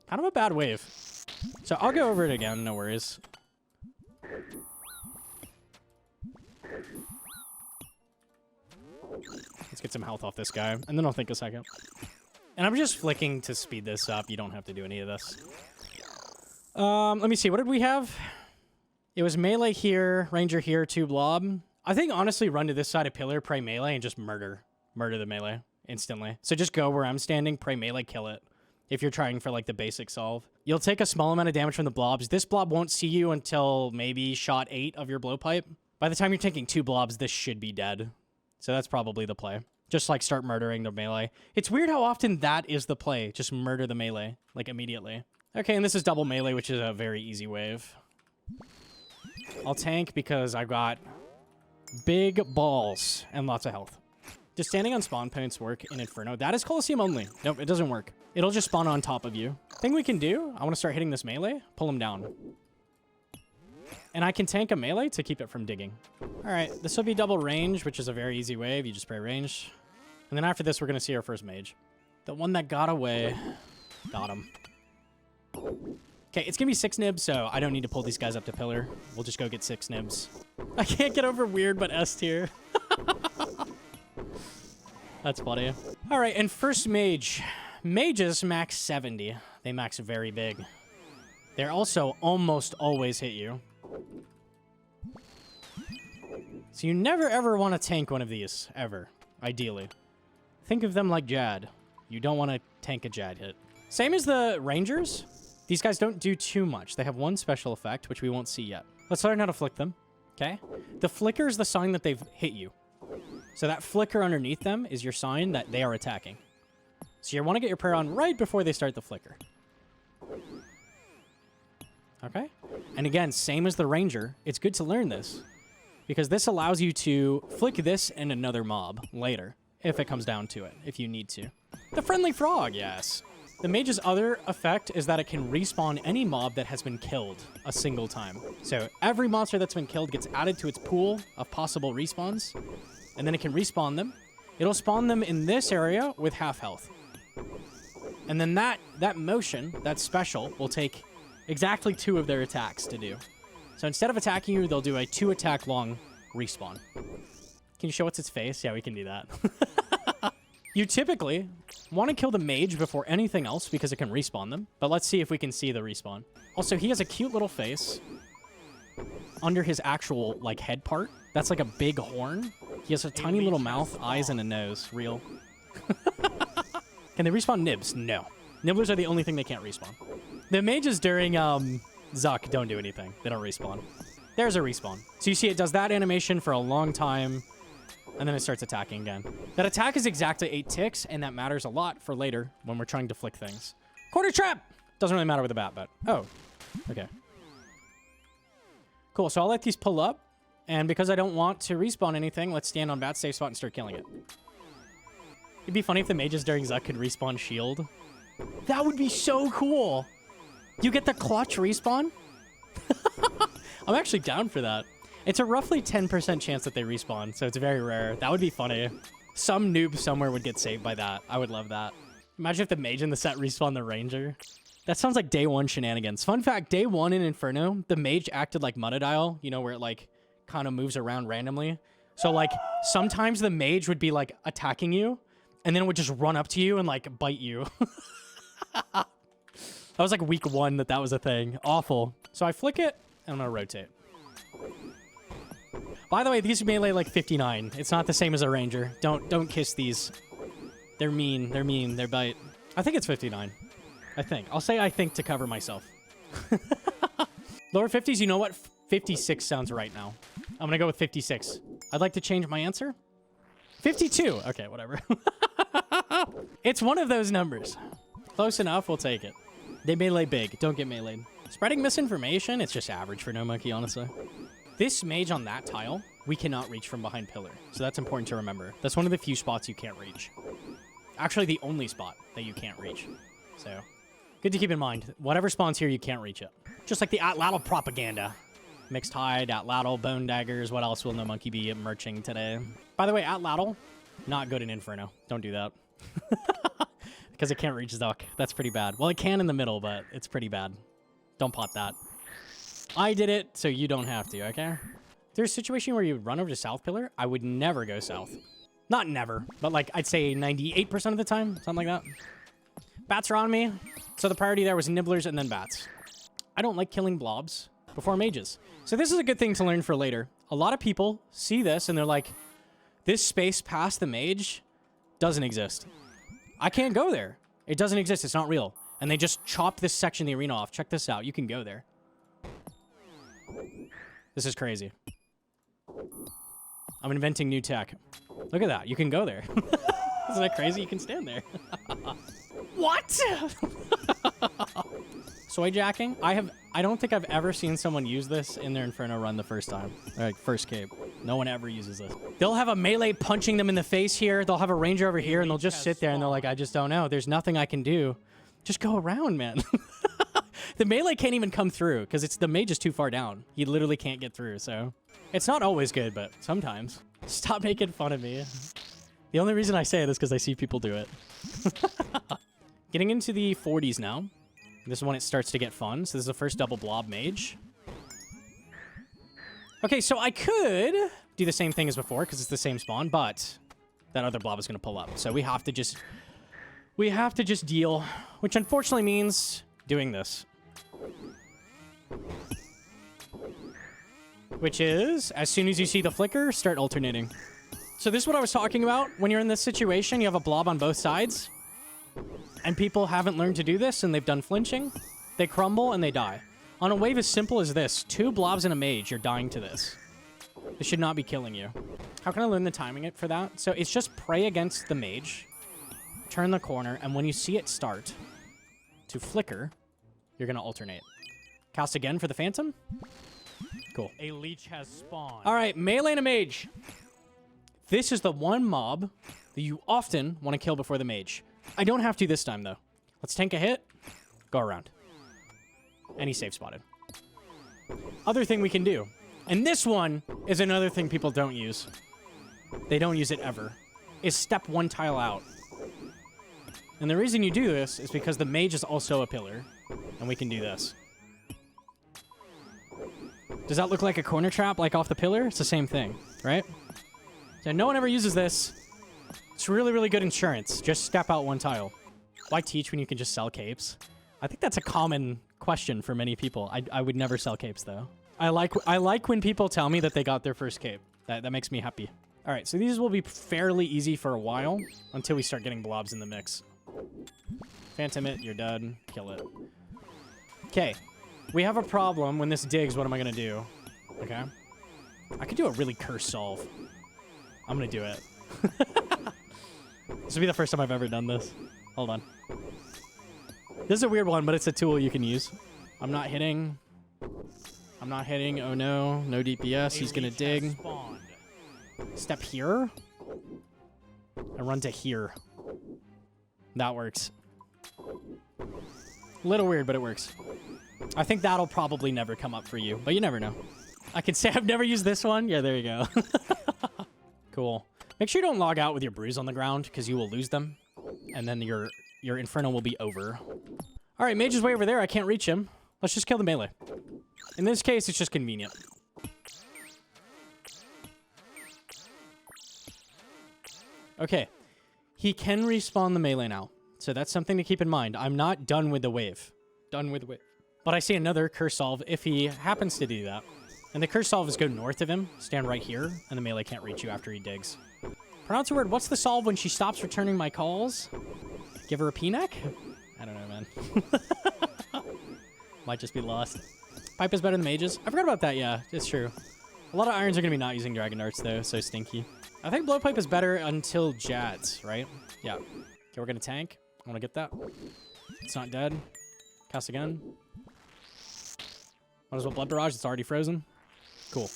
Kind of a bad wave. So I'll go over it again, no worries. Let's get some health off this guy, and then I'll think a second. And I'm just flicking to speed this up. You don't have to do any of this. Let me see. What did we have? It was melee here, ranger here, 2 blob. I think, honestly, run to this side of pillar, pray melee, and just murder the melee instantly. So just go where I'm standing, pray melee, kill it. If you're trying for, like, the basic solve. You'll take a small amount of damage from the blobs. This blob won't see you until maybe shot 8 of your blowpipe. By the time you're taking 2 blobs, this should be dead. So that's probably the play. Just, like, start murdering the melee. It's weird how often that is the play. Just murder the melee, like, immediately. Okay, and this is double melee, which is a very easy wave. I'll tank because I've got big balls and lots of health. Does standing on spawn points work in Inferno? That is Coliseum only. Nope, it doesn't work. It'll just spawn on top of you. Thing we can do, I want to start hitting this melee, pull him down. And I can tank a melee to keep it from digging. All right, this will be double range, which is a very easy wave. You just spray range. And then after this, we're going to see our first mage. The one that got away, got him. Okay, it's going to be 6 nibs, so I don't need to pull these guys up to pillar. We'll just go get 6 nibs. I can't get over weird, but S tier. That's funny. All right, and first mage. Mages max 70. They max very big. They're also almost always hit you. So you never ever want to tank one of these, ever, ideally. Think of them like Jad. You don't want to tank a Jad hit. Same as the Rangers. These guys don't do too much. They have one special effect, which we won't see yet. Let's learn how to flick them, okay? The flicker is the sign that they've hit you. So that flicker underneath them is your sign that they are attacking. So you want to get your prayer on right before they start the flicker. Okay? And again, same as the Ranger, it's good to learn this. Because this allows you to flick this and another mob later, if it comes down to it, if you need to. The Friendly Frog, yes. The Mage's other effect is that it can respawn any mob that has been killed a single time. So every monster that's been killed gets added to its pool of possible respawns, and then it can respawn them. It'll spawn them in this area with half health. And then that motion, that special, will take exactly 2 of their attacks to do. So instead of attacking you, they'll do a 2-attack long respawn. Can you show us its face? Yeah, we can do that. You typically want to kill the mage before anything else because it can respawn them. But let's see if we can see the respawn. Also, he has a cute little face under his actual, like, head part. That's like a big horn. He has a tiny little mouth, eyes, and a nose. Real. Can they respawn nibs? No. Nibblers are the only thing they can't respawn. The mages during Zuck don't do anything. They don't respawn. There's a respawn. So you see it does that animation for a long time, and then it starts attacking again. That attack is exactly 8 ticks, and that matters a lot for later when we're trying to flick things. Quarter trap! Doesn't really matter with the bat, but... Oh. Okay. Cool, so I'll let these pull up, and because I don't want to respawn anything, let's stand on bat safe spot and start killing it. It'd be funny if the mages during Zuck could respawn shield. That would be so cool! You get the clutch respawn? I'm actually down for that. It's a roughly 10% chance that they respawn, so it's very rare. That would be funny. Some noob somewhere would get saved by that. I would love that. Imagine if the mage in the set respawned the ranger. That sounds like day 1 shenanigans. Fun fact, day 1 in Inferno, the mage acted like Muttadial, you know, where it, like, kind of moves around randomly. So, like, sometimes the mage would be, like, attacking you, and then it would just run up to you and, like, bite you. That was, like, week 1 that was a thing. Awful. So I flick it, and I'm gonna rotate. By the way, these melee like 59. It's not the same as a ranger. Don't kiss these. They're mean. They're mean. They're bite. I think it's 59. I think. I'll say I think to cover myself. Lower 50s, you know what? 56 sounds right now. I'm gonna go with 56. I'd like to change my answer. 52. Okay, whatever. It's one of those numbers. Close enough, we'll take it. They melee big. Don't get meleeed. Spreading misinformation, it's just average for Gnomonkey, honestly. This mage on that tile, we cannot reach from behind pillar. So that's important to remember. That's one of the few spots you can't reach. Actually, the only spot that you can't reach. So, good to keep in mind. Whatever spawns here, you can't reach it. Just like the Atlatl propaganda. Mixed hide, Atlatl, bone daggers. What else will Gnomonkey be merching today? By the way, Atlatl, not good in Inferno. Don't do that. because it can't reach Duck. That's pretty bad. Well, it can in the middle, but it's pretty bad. Don't pot that. I did it, so you don't have to, okay? There's a situation where you run over to South Pillar. I would never go south. Not never, but like I'd say 98% of the time, something like that. Bats are on me, so the priority there was nibblers and then bats. I don't like killing blobs before mages. So this is a good thing to learn for later. A lot of people see this and they're like, this space past the mage doesn't exist. I can't go there. It doesn't exist. It's not real. And they just chopped this section of the arena off. Check this out. You can go there. This is crazy. I'm inventing new tech. Look at that. You can go there. Isn't that crazy? You can stand there. What? Soy jacking? I don't think I've ever seen someone use this in their Inferno run the first time. Like, first cape. No one ever uses this. They'll have a melee punching them in the face here. They'll have a ranger over here, and they'll just sit there, and they're like, I just don't know. There's nothing I can do. Just go around, man. The melee can't even come through, because the mage is too far down. He literally can't get through, so... It's not always good, but sometimes. Stop making fun of me. The only reason I say it is because I see people do it. Getting into the 40s now. This is when it starts to get fun. So this is the first double blob mage. Okay, so I could do the same thing as before because it's the same spawn, but that other blob is going to pull up. So we have to just deal, which unfortunately means doing this. Which is, as soon as you see the flicker, start alternating. So this is what I was talking about. When you're in this situation, you have a blob on both sides. And people haven't learned to do this, and they've done flinching. They crumble, and they die. On a wave as simple as this, 2 blobs and a mage, you're dying to this. This should not be killing you. How can I learn the timing for that? So it's just pray against the mage, turn the corner, and when you see it start to flicker, you're going to alternate. Cast again for the phantom. Cool. A leech has spawned. All right, melee and a mage. This is the one mob that you often want to kill before the mage. I don't have to this time, though. Let's tank a hit. Go around. And he's safe spotted. Other thing we can do. And this one is another thing people don't use. They don't use it ever. Is step 1 tile out. And the reason you do this is because the mage is also a pillar. And we can do this. Does that look like a corner trap, like off the pillar? It's the same thing, right? So no one ever uses this. It's really, really good insurance. Just step out 1 tile. Why teach when you can just sell capes? I think that's a common question for many people. I would never sell capes, though. I like when people tell me that they got their first cape. That makes me happy. All right, so these will be fairly easy for a while until we start getting blobs in the mix. Phantom it, you're dead. Kill it. Okay. We have a problem when this digs. What am I going to do? Okay. I could do a really cursed solve. I'm going to do it. This will be the first time I've ever done this. Hold on. This is a weird one, but it's a tool you can use. I'm not hitting. Oh, no. No DPS. He's going to dig. Step here. And run to here. That works. Little weird, but it works. I think that'll probably never come up for you, but you never know. I can say I've never used this one. Yeah, there you go. Cool. Make sure you don't log out with your brews on the ground, because you will lose them. And then your Inferno will be over. All right, mage is way over there. I can't reach him. Let's just kill the melee. In this case, it's just convenient. Okay. He can respawn the melee now. So that's something to keep in mind. I'm not done with the wave. Done with the wave. But I see another curse solve if he happens to do that. And the curse solve is go north of him, stand right here, and the melee can't reach you after he digs. Pronounce a word. What's the solve when she stops returning my calls? Give her a P-neck? I don't know, man. Might just be lost. Pipe is better than mages. I forgot about that, yeah. It's true. A lot of irons are going to be not using Dragon Darts, though, so stinky. I think Blowpipe is better until Jads, right? Yeah. Okay, we're going to tank. I want to get that. It's not dead. Cast again. Might as well Blood Barrage. It's already frozen. Cool.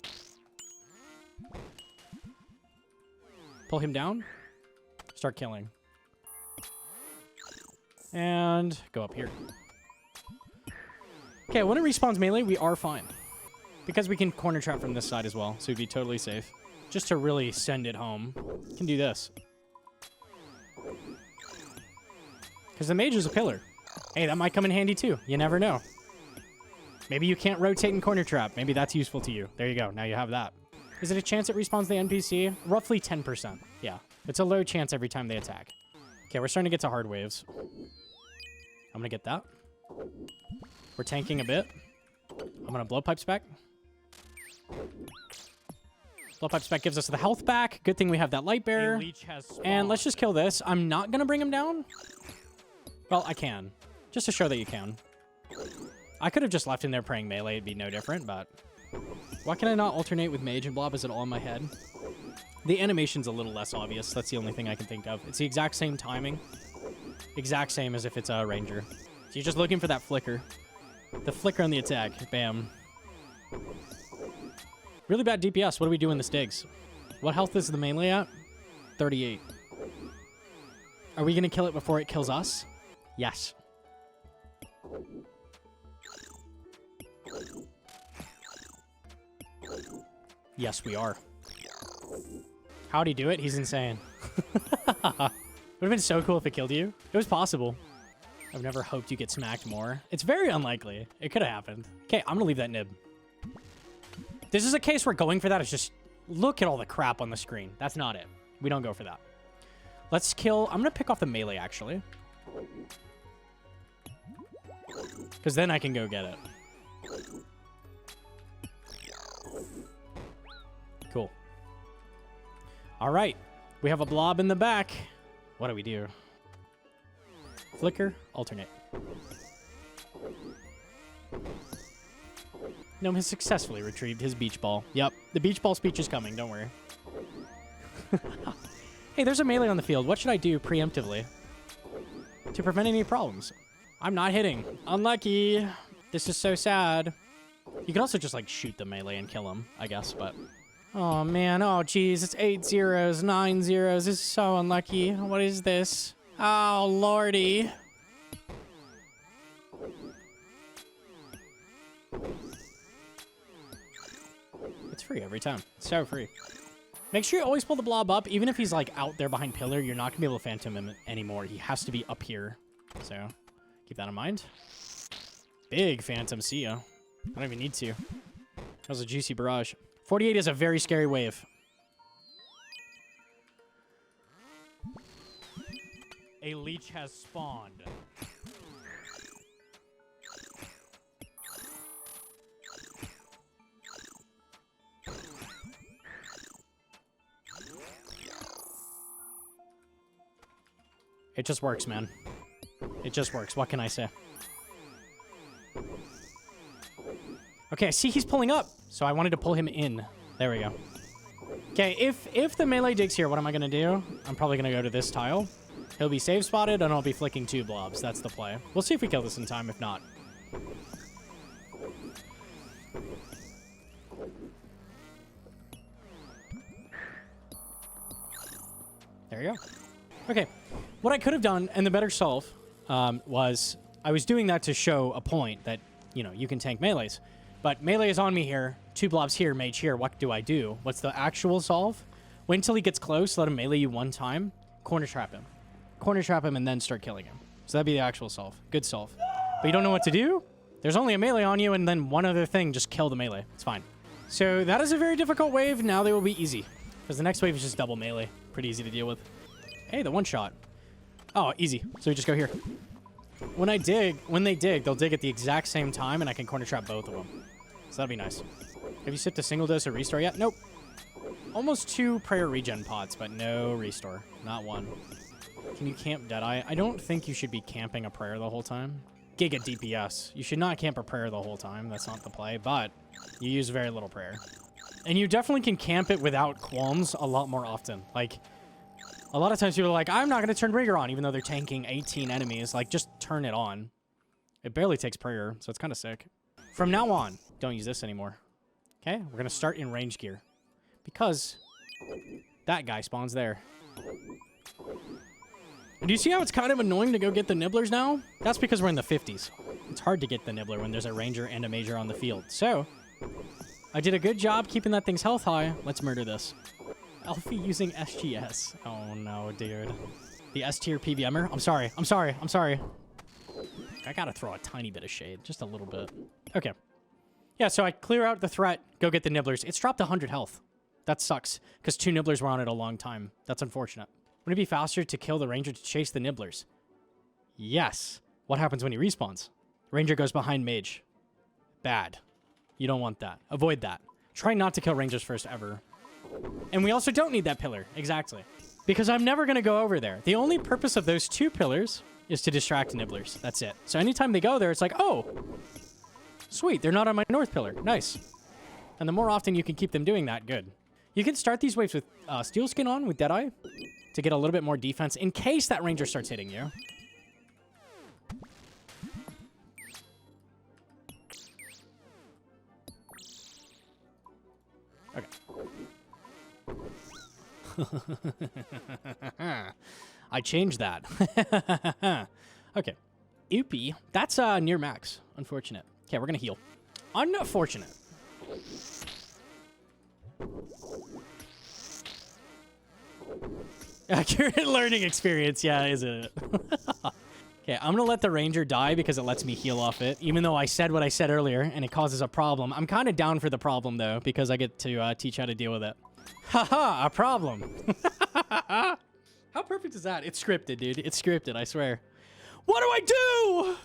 Pull him down. Start killing. And go up here. Okay, when it respawns melee, we are fine. Because we can corner trap from this side as well, so we'd be totally safe. Just to really send it home, you can do this. Because the mage is a pillar. Hey, that might come in handy too. You never know. Maybe you can't rotate and corner trap. Maybe that's useful to you. There you go. Now you have that. Is it a chance it respawns the NPC? Roughly 10%. Yeah. It's a low chance every time they attack. Okay, we're starting to get to hard waves. I'm going to get that. We're tanking a bit. I'm going to blowpipe spec. Blowpipe spec gives us the health back. Good thing we have that light bearer. And let's just kill this. I'm not going to bring him down. Well, I can. Just to show that you can. I could have just left him there praying melee. It'd be no different, but... Why can I not alternate with mage and blob? Is it all in my head? The animation's a little less obvious. That's the only thing I can think of. It's the exact same timing. Exact same as if it's a ranger. So you're just looking for that flicker. The flicker on the attack. Bam. Really bad DPS. What do we do in the Stigs? What health is the melee at? 38. Are we going to kill it before it kills us? Yes. Yes, we are. How'd he do it? He's insane. Would have been so cool if it killed you. It was possible. I've never hoped you get smacked more. It's very unlikely. It could have happened. Okay, I'm going to leave that nib. This is a case where going for that is just... Look at all the crap on the screen. That's not it. We don't go for that. Let's kill... I'm going to pick off the melee, actually. Because then I can go get it. Cool. All right. We have a blob in the back. What do we do? Flicker, alternate. Gnome has successfully retrieved his beach ball. Yep, the beach ball speech is coming, don't worry. Hey, there's a melee on the field. What should I do preemptively to prevent any problems? I'm not hitting. Unlucky. This is so sad. You can also just, like, shoot the melee and kill him, I guess, but... Oh, man. Oh, geez. It's 8 zeros, 9 zeros. This is so unlucky. What is this? Oh, lordy. It's free every time. It's so free. Make sure you always pull the blob up. Even if he's, like, out there behind pillar, you're not going to be able to phantom him anymore. He has to be up here. So, keep that in mind. Big phantom. See ya. I don't even need to. That was a juicy barrage. 48 is a very scary wave. A leech has spawned. It just works, man. It just works. What can I say? Okay, I see he's pulling up, so I wanted to pull him in. There we go. Okay, if the melee digs here, what am I going to do? I'm probably going to go to this tile. He'll be save spotted, and I'll be flicking 2 blobs. That's the play. We'll see if we kill this in time. If not. There you go. Okay, what I could have done, and the better solve, was I was doing that to show a point that, you know, you can tank melees. But melee is on me here, 2 blobs here, mage here. What do I do? What's the actual solve? Wait until he gets close, let him melee you 1 time, corner trap him. Corner trap him and then start killing him. So that'd be the actual solve. Good solve. But you don't know what to do? There's only a melee on you and then one other thing, just kill the melee. It's fine. So that is a very difficult wave. Now they will be easy. Because the next wave is just double melee. Pretty easy to deal with. Hey, the 1-shot. Oh, easy. So we just go here. When they dig, they'll dig at the exact same time and I can corner trap both of them. So that'd be nice. Have you sipped a single dose of restore yet? Nope. Almost 2 prayer regen pots, but no restore. Not 1. Can you camp Deadeye? I don't think you should be camping a prayer the whole time. Giga DPS. You should not camp a prayer the whole time. That's not the play, but you use very little prayer. And you definitely can camp it without qualms a lot more often. Like, a lot of times people are like, I'm not going to turn Rigour on, even though they're tanking 18 enemies. Like, just turn it on. It barely takes prayer, so it's kind of sick. From now on, don't use this anymore. Okay, we're going to start in range gear. Because that guy spawns there. Do you see how it's kind of annoying to go get the nibblers now? That's because we're in the 50s. It's hard to get the nibbler when there's a ranger and a major on the field. So, I did a good job keeping that thing's health high. Let's murder this. Alfie using SGS. Oh no, dude. The S tier PVMer. I'm sorry. I'm sorry. I'm sorry. I gotta throw a tiny bit of shade. Just a little bit. Okay. Yeah, so I clear out the threat. Go get the nibblers. It's dropped 100 health. That sucks. Because 2 nibblers were on it a long time. That's unfortunate. Wouldn't it be faster to kill the ranger to chase the nibblers? Yes. What happens when he respawns? Ranger goes behind mage. Bad. You don't want that. Avoid that. Try not to kill rangers first ever. And we also don't need that pillar. Exactly. Because I'm never going to go over there. The only purpose of those 2 pillars is to distract nibblers. That's it. So anytime they go there, it's like, oh, sweet. They're not on my north pillar. Nice. And the more often you can keep them doing that, good. You can start these waves with steel skin on with Deadeye to get a little bit more defense in case that ranger starts hitting you. I changed that. Okay. Oopie. That's near max. Unfortunate. Okay, we're going to heal. Unfortunate. Accurate learning experience. Yeah, isn't it? Okay, I'm going to let the ranger die because it lets me heal off it, even though I said what I said earlier and it causes a problem. I'm kind of down for the problem, though, because I get to teach how to deal with it. Haha, a problem. How perfect is that? It's scripted, dude. It's scripted, I swear. What do I do?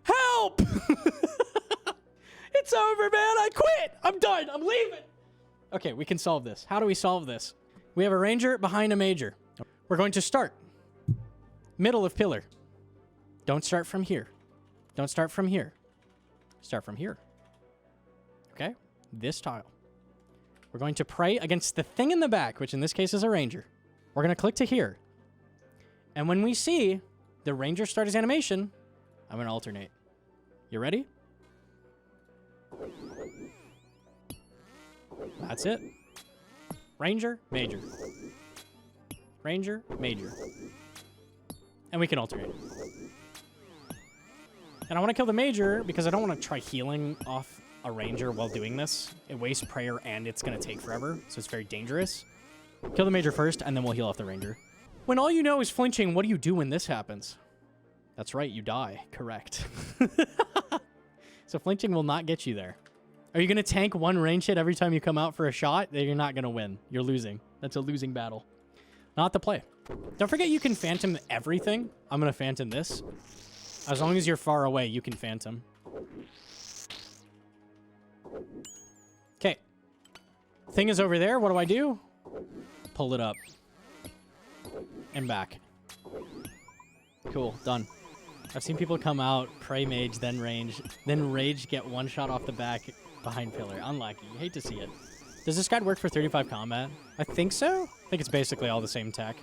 Help! It's over, man. I quit. I'm done. I'm leaving. Okay, we can solve this. How do we solve this? We have a ranger behind a major. We're going to start. Middle of pillar. Don't start from here. Don't start from here. Start from here. Okay? This tile. We're going to pray against the thing in the back, which in this case is a ranger. We're going to click to here. And when we see the ranger start his animation, I'm going to alternate. You ready? That's it. Ranger, major. Ranger, major. And we can alternate. And I want to kill the major because I don't want to try healing off a ranger while doing this. It wastes prayer and it's going to take forever, so it's very dangerous. Kill the major first, and then we'll heal off the ranger. When all you know is flinching, what do you do when this happens? That's right, you die. Correct. So flinching will not get you there. Are you going to tank one range hit every time you come out for a shot? Then you're not going to win. You're losing. That's a losing battle. Not the play. Don't forget you can phantom everything. I'm going to phantom this. As long as you're far away, you can phantom. Okay. Thing is over there. What do? Pull it up. And back. Cool. Done. I've seen people come out, pray mage, then rage, get one shot off the back behind pillar. Unlucky. You hate to see it. Does this guide work for 35 combat? I think so. I think it's basically all the same tech.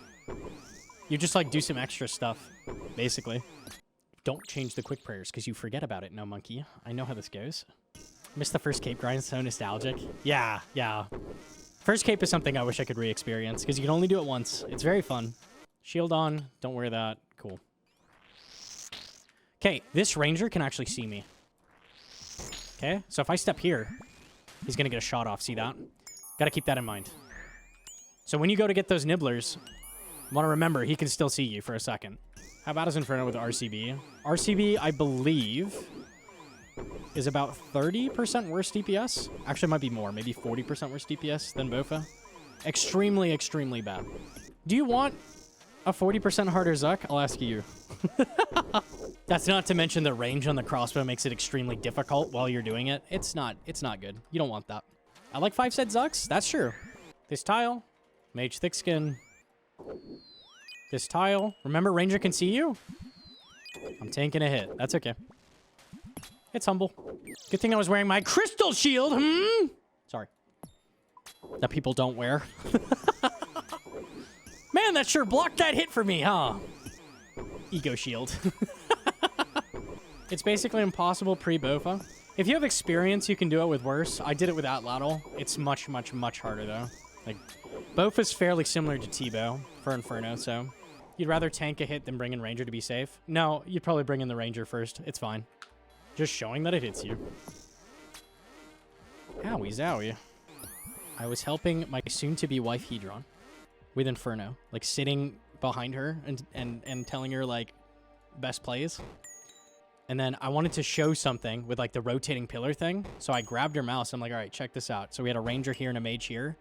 You just like do some extra stuff, basically. Don't change the quick prayers because you forget about it, Gnomonkey. I know how this goes. Missed the first cape grind, so nostalgic. Yeah. First cape is something I wish I could re-experience because you can only do it once. It's very fun. Shield on. Don't wear that. Cool. Okay, this ranger can actually see me. Okay, so if I step here, he's going to get a shot off. See that? Got to keep that in mind. So when you go to get those nibblers, you want to remember he can still see you for a second. How about his Inferno with RCB? RCB, I believe, is about 30% worse DPS. Actually, it might be more. Maybe 40% worse DPS than Bofa. Extremely, extremely bad. Do you want a 40% harder Zuck? I'll ask you. That's not to mention the range on the crossbow makes it extremely difficult while you're doing it. It's not good. You don't want that. I like 5-set Zucks. That's true. This tile, mage thick skin. This tile. Remember, ranger can see you? I'm tanking a hit. That's okay. It's humble. Good thing I was wearing my crystal shield. Sorry. That people don't wear. Man, that sure blocked that hit for me, huh? Ego shield. It's basically impossible pre-Bofa. If you have experience, you can do it with worse. I did it with Atlatl. It's much, much, much harder, though. Like, Bofa's fairly similar to T-Bow for Inferno, so... You'd rather tank a hit than bring in Ranger to be safe? No, you'd probably bring in the Ranger first. It's fine. Just showing that it hits you. Owie zowie. I was helping my soon-to-be wife Hedron with Inferno. Like, sitting behind her and telling her, like, best plays. And then I wanted to show something with, like, the rotating pillar thing. So I grabbed her mouse. I'm like, all right, check this out. So we had a ranger here and a mage here.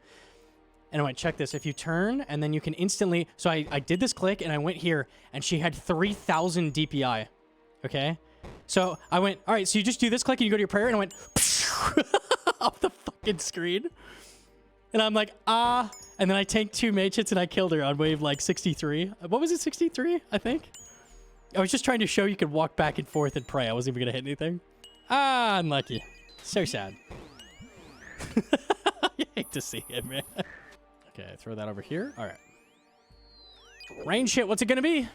And I went, check this. If you turn, and then you can instantly... So I did this click, and I went here, and she had 3,000 DPI. Okay? So I went, all right, so you just do this click, and you go to your prayer, and I went... off the fucking screen. And I'm like, ah. And then I tanked 2 mage hits, and I killed her on wave, like, 63. What was it, 63, I think? I was just trying to show you could walk back and forth and pray. I wasn't even going to hit anything. Ah, unlucky. So sad. You hate to see it, man. Okay, throw that over here. All right. Range shit, what's it going to be?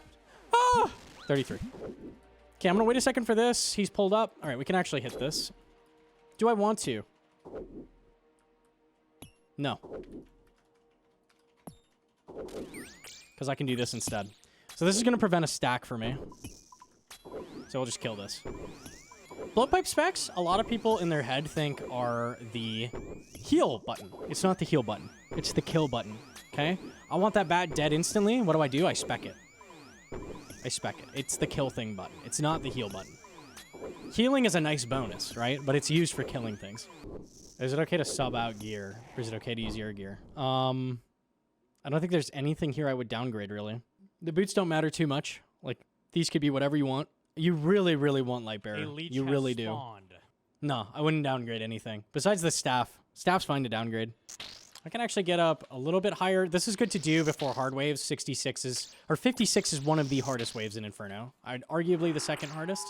Ah! 33. Okay, I'm going to wait a second for this. He's pulled up. All right, we can actually hit this. Do I want to? No. Because I can do this instead. So this is going to prevent a stack for me. So we'll just kill this. Blowpipe specs, a lot of people in their head think are the heal button. It's not the heal button. It's the kill button, okay? I want that bat dead instantly. What do? I spec it. I spec it. It's the kill thing button. It's not the heal button. Healing is a nice bonus, right? But it's used for killing things. Is it okay to sub out gear? Or is it okay to use your gear? I don't think there's anything here I would downgrade, really. The boots don't matter too much. Like, these could be whatever you want. You really, really want Lightbearer. You really do. No, I wouldn't downgrade anything. Besides the staff. Staff's fine to downgrade. I can actually get up a little bit higher. This is good to do before hard waves. 56 is... Or 56 is one of the hardest waves in Inferno. Arguably the second hardest.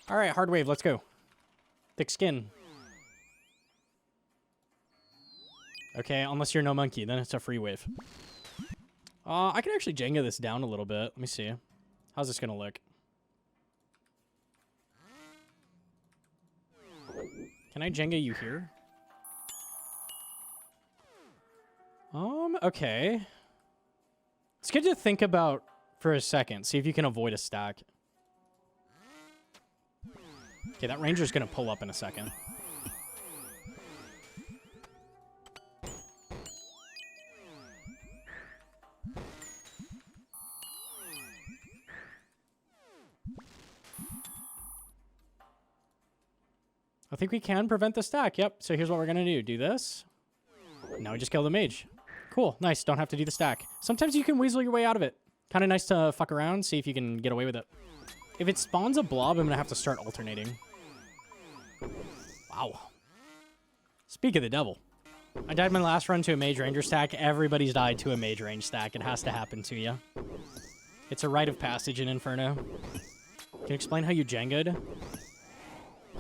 All right, hard wave. Let's go. Thick skin. Okay, unless you're Gnomonkey, then it's a free wave. I can actually Jenga this down a little bit. Let me see. How's this going to look? Can I Jenga you here? Okay. It's good to think about for a second. See if you can avoid a stack. Okay, that ranger's going to pull up in a second. I think we can prevent the stack. Yep. So here's what we're going to do. Do this. Now we just kill the mage. Cool. Nice. Don't have to do the stack. Sometimes you can weasel your way out of it. Kind of nice to fuck around, see if you can get away with it. If it spawns a blob, I'm going to have to start alternating. Wow. Speak of the devil. I died my last run to a mage ranger stack. Everybody's died to a mage range stack. It has to happen to you. It's a rite of passage in Inferno. Can you explain how you Jenga'd?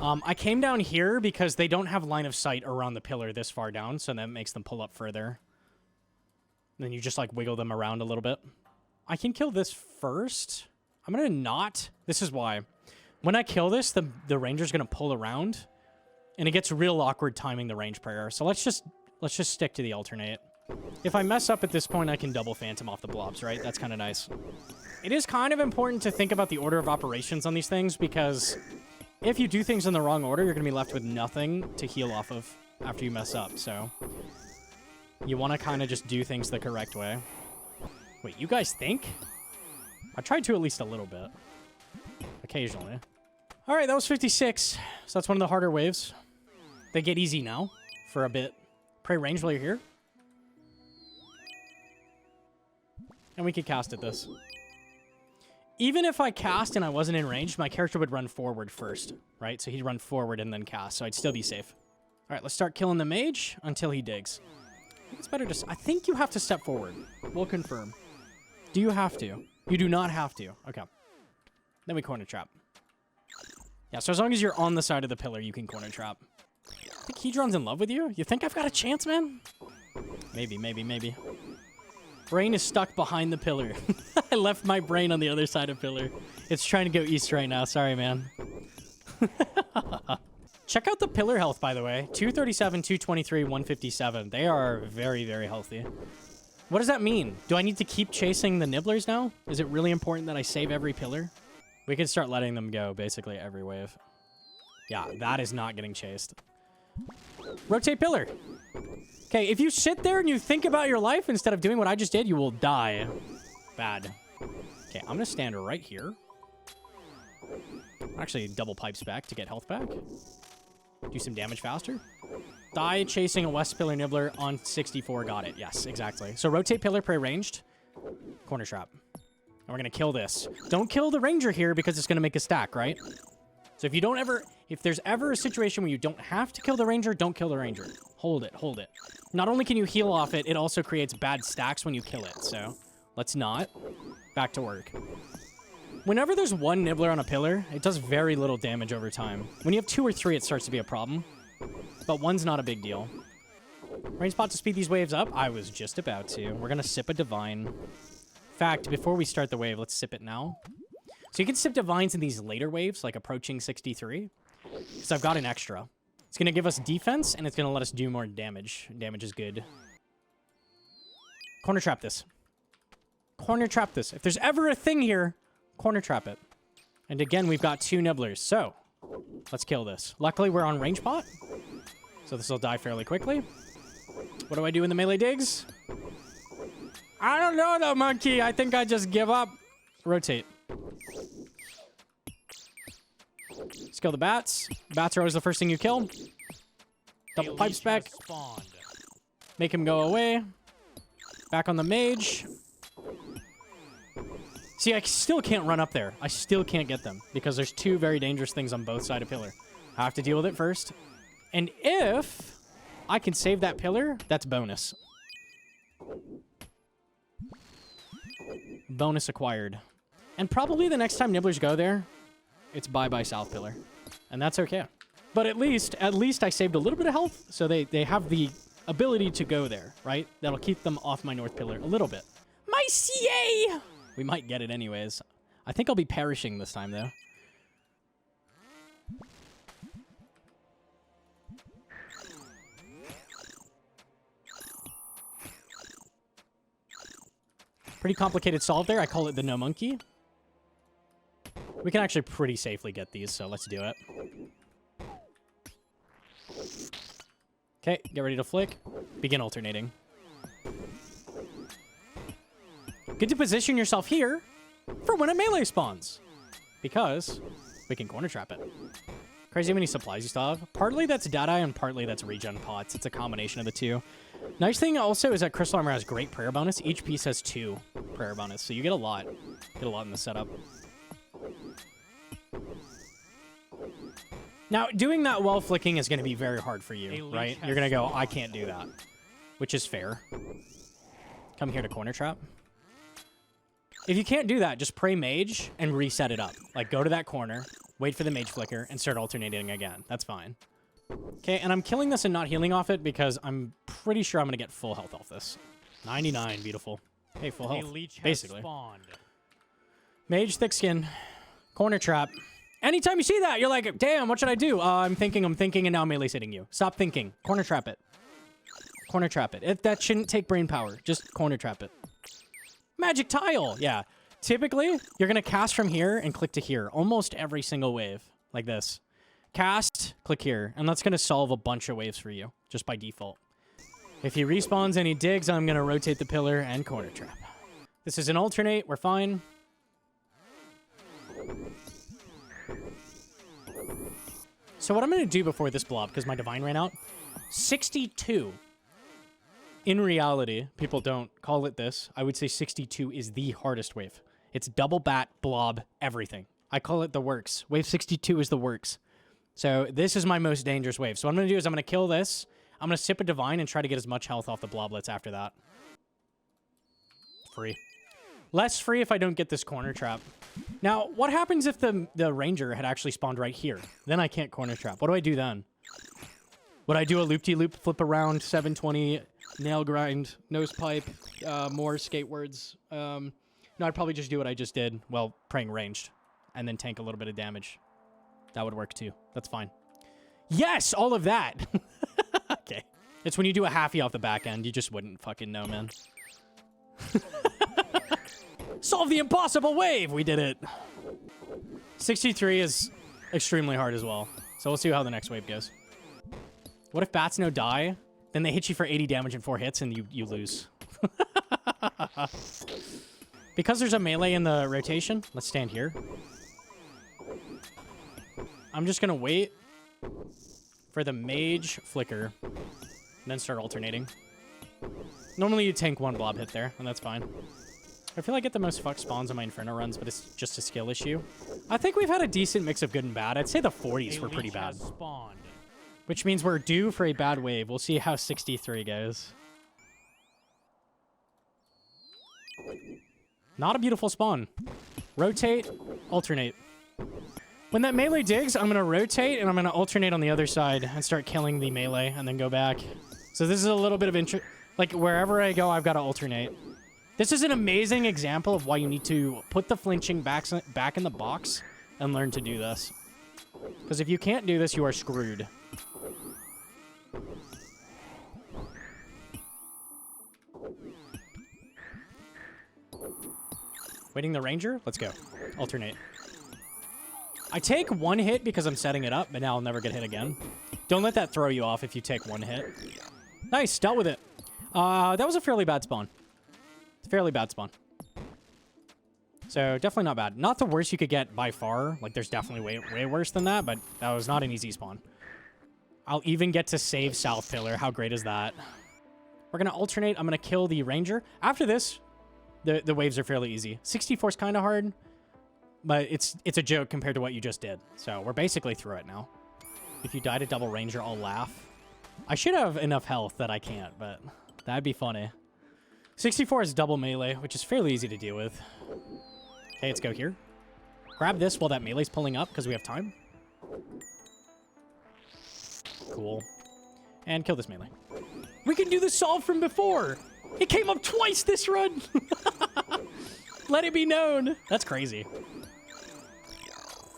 I came down here because they don't have line of sight around the pillar this far down, so that makes them pull up further. Then you just, like, wiggle them around a little bit. I can kill this first. I'm going to not. This is why. When I kill this, the ranger's going to pull around, and it gets real awkward timing the range prayer. So let's just stick to the alternate. If I mess up at this point, I can double phantom off the blobs, right? That's kind of nice. It is kind of important to think about the order of operations on these things, because if you do things in the wrong order, you're going to be left with nothing to heal off of after you mess up. So you want to kind of just do things the correct way. Wait, you guys think? I tried to at least a little bit. Occasionally. All right, that was 56. So that's one of the harder waves. They get easy now for a bit. Pray range while you're here. And we could cast at this. Even if I cast and I wasn't in range, my character would run forward first, right? So he'd run forward and then cast, so I'd still be safe. All right, let's start killing the mage until he digs. I think it's better to... I think you have to step forward. We'll confirm. Do you have to? You do not have to. Okay. Then we corner trap. Yeah, so as long as you're on the side of the pillar, you can corner trap. I think Hedron's in love with you? You think I've got a chance, man? Maybe, maybe, maybe. Brain is stuck behind the pillar. I left my brain on the other side of pillar. It's trying to go east right now. Sorry, man. Check out the pillar health, by the way. 237, 223, 157. They are very, very healthy. What does that mean? Do I need to keep chasing the nibblers now? Is it really important that I save every pillar? We can start letting them go basically every wave. Yeah, that is not getting chased. Rotate pillar. Okay, if you sit there and you think about your life instead of doing what I just did, you will die. Bad. Okay, I'm going to stand right here. Actually, double pipes back to get health back. Do some damage faster. Die chasing a West Pillar Nibbler on 64. Got it. Yes, exactly. So rotate Pillar, prey ranged. Corner trap. And we're going to kill this. Don't kill the Ranger here because it's going to make a stack, right? So if there's ever a situation where you don't have to kill the Ranger, don't kill the Ranger. Hold it, hold it. Not only can you heal off it, it also creates bad stacks when you kill it. So let's not. Back to work. Whenever there's one Nibbler on a pillar, it does very little damage over time. When you have 2 or 3, it starts to be a problem. But 1's not a big deal. Range spot to speed these waves up? I was just about to. We're going to sip a Divine. In fact, before we start the wave, let's sip it now. So you can sip Divines in these later waves, like approaching 63. Because I've got an extra. It's going to give us defense, and it's going to let us do more damage. Damage is good. Corner trap this. Corner trap this. If there's ever a thing here, corner trap it. And again, we've got 2 Nibblers. So, let's kill this. Luckily, we're on range pot. So this will die fairly quickly. What do I do in the melee digs? I don't know, though, monkey. I think I just give up. Rotate. Let's kill the bats. Bats are always the first thing you kill. Double pipes back. Make him go away. Back on the mage. See, I still can't run up there. I still can't get them because there's 2 very dangerous things on both sides of pillar. I have to deal with it first. And if I can save that pillar, that's bonus. Bonus acquired. And probably the next time Nibblers go there, it's bye-bye South Pillar. And that's okay. But at least I saved a little bit of health, so they have the ability to go there, right? That'll keep them off my North Pillar a little bit. My CA! We might get it anyways. I think I'll be perishing this time, though. Pretty complicated solve there. I call it the Gnomonkey. We can actually pretty safely get these, so let's do it. Okay, get ready to flick. Begin alternating. Good to position yourself here for when a melee spawns, because we can corner trap it. Crazy how many supplies you still have. Partly that's Deadeye and partly that's regen pots. It's a combination of the 2. Nice thing also is that Crystal Armor has great prayer bonus. Each piece has 2 prayer bonus, so you get a lot. Get a lot in the setup. Now, doing that while flicking is going to be very hard for you, right? You're going to go, I can't do that, which is fair. Come here to corner trap. If you can't do that, just pray mage and reset it up. Like, go to that corner, wait for the mage flicker, and start alternating again. That's fine. Okay, and I'm killing this and not healing off it because I'm pretty sure I'm going to get full health off this. 99, beautiful. Hey, full health, basically. Mage, thick skin, corner trap. Anytime you see that, you're like, damn, what should I do? I'm thinking, and now melee's hitting you. Stop thinking. Corner trap it. Corner trap it. That shouldn't take brain power. Just corner trap it. Magic tile. Yeah. Typically, you're going to cast from here and click to here. Almost every single wave. Like this. Cast, click here. And that's going to solve a bunch of waves for you. Just by default. If he respawns and he digs, I'm going to rotate the pillar and corner trap. This is an alternate. We're fine. So what I'm going to do before this blob, because my Divine ran out, 62. In reality, people don't call it this. I would say 62 is the hardest wave. It's double bat, blob, everything. I call it the works. Wave 62 is the works. So this is my most dangerous wave. So what I'm going to do is I'm going to kill this. I'm going to sip a Divine and try to get as much health off the bloblets after that. Free. Less free if I don't get this corner trap. Now, what happens if the Ranger had actually spawned right here? Then I can't corner trap. What do I do then? Would I do a loop-de-loop, flip around, 720, nail grind, nose pipe, more skate words? No, I'd probably just do what I just did. Well, praying ranged. And then tank a little bit of damage. That would work too. That's fine. Yes! All of that! Okay. It's when you do a halfie off the back end. You just wouldn't fucking know, man. Solve the impossible wave! We did it. 63 is extremely hard as well. So we'll see how the next wave goes. What if bats no die? Then they hit you for 80 damage in 4 hits and you lose. Because there's a melee in the rotation, let's stand here. I'm just going to wait for the mage flicker and then start alternating. Normally you tank one blob hit there, and that's fine. I feel like I get the most fucked spawns on my Inferno runs, but it's just a skill issue. I think we've had a decent mix of good and bad. I'd say the 40s were pretty bad. Which means we're due for a bad wave. We'll see how 63 goes. Not a beautiful spawn. Rotate, alternate. When that melee digs, I'm going to rotate, and I'm going to alternate on the other side and start killing the melee, and then go back. So this is a little bit of interest. Like, wherever I go, I've got to alternate. This is an amazing example of why you need to put the flinching back in the box and learn to do this. Because if you can't do this, you are screwed. Waiting the ranger? Let's go. Alternate. I take one hit because I'm setting it up, but now I'll never get hit again. Don't let that throw you off if you take one hit. Nice, dealt with it. That was a fairly bad spawn. Fairly bad spawn. So, definitely not bad. Not the worst you could get by far. Like, there's definitely way worse than that, but that was not an easy spawn. I'll even get to save South Pillar. How great is that? We're going to alternate. I'm going to kill the ranger. After this, the waves are fairly easy. 64 is kind of hard, but it's a joke compared to what you just did. So, we're basically through it now. If you die to double ranger, I'll laugh. I should have enough health that I can't, but that'd be funny. 64 is double melee, which is fairly easy to deal with. Okay, let's go here. Grab this while that melee's pulling up, because we have time. Cool. And kill this melee. We can do the solve from before! It came up twice this run! Let it be known! That's crazy.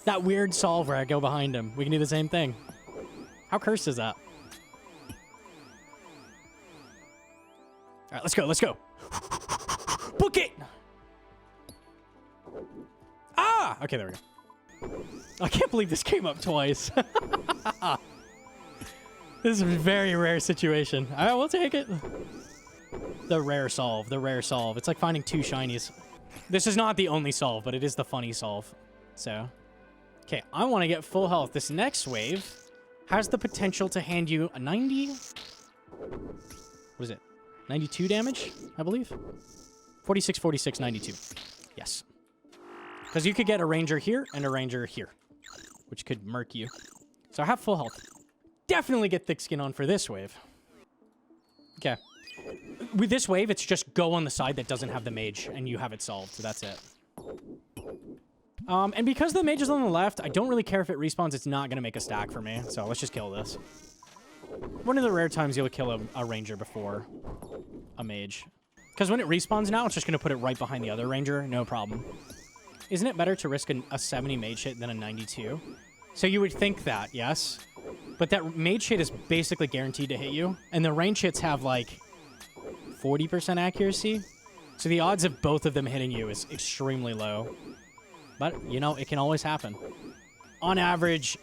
That weird solve where I go behind him. We can do the same thing. How cursed is that? Alright, let's go, let's go. Book it! Ah! Okay, there we go. I can't believe this came up twice. This is a very rare situation. Alright, we'll take it. The rare solve, the rare solve. It's like finding two shinies. This is not the only solve, but it is the funny solve. So, okay, I want to get full health. This next wave has the potential to hand you a 90... What is it? 92 damage, I believe. 46, 46, 92. Yes. Because you could get a ranger here and a ranger here, which could murk you. So I have full health. Definitely get thick skin on for this wave. Okay. With this wave, it's just go on the side that doesn't have the mage, and you have it solved. So that's it. And because the mage is on the left, I don't really care if it respawns. It's not going to make a stack for me. So let's just kill this. One of the rare times you'll kill a ranger before a mage. Because when it respawns now, it's just going to put it right behind the other ranger. No problem. Isn't it better to risk a 70 mage hit than a 92? So you would think that, yes. But that mage hit is basically guaranteed to hit you. And the range hits have like 40% accuracy. So the odds of both of them hitting you is extremely low. But, you know, it can always happen. On average,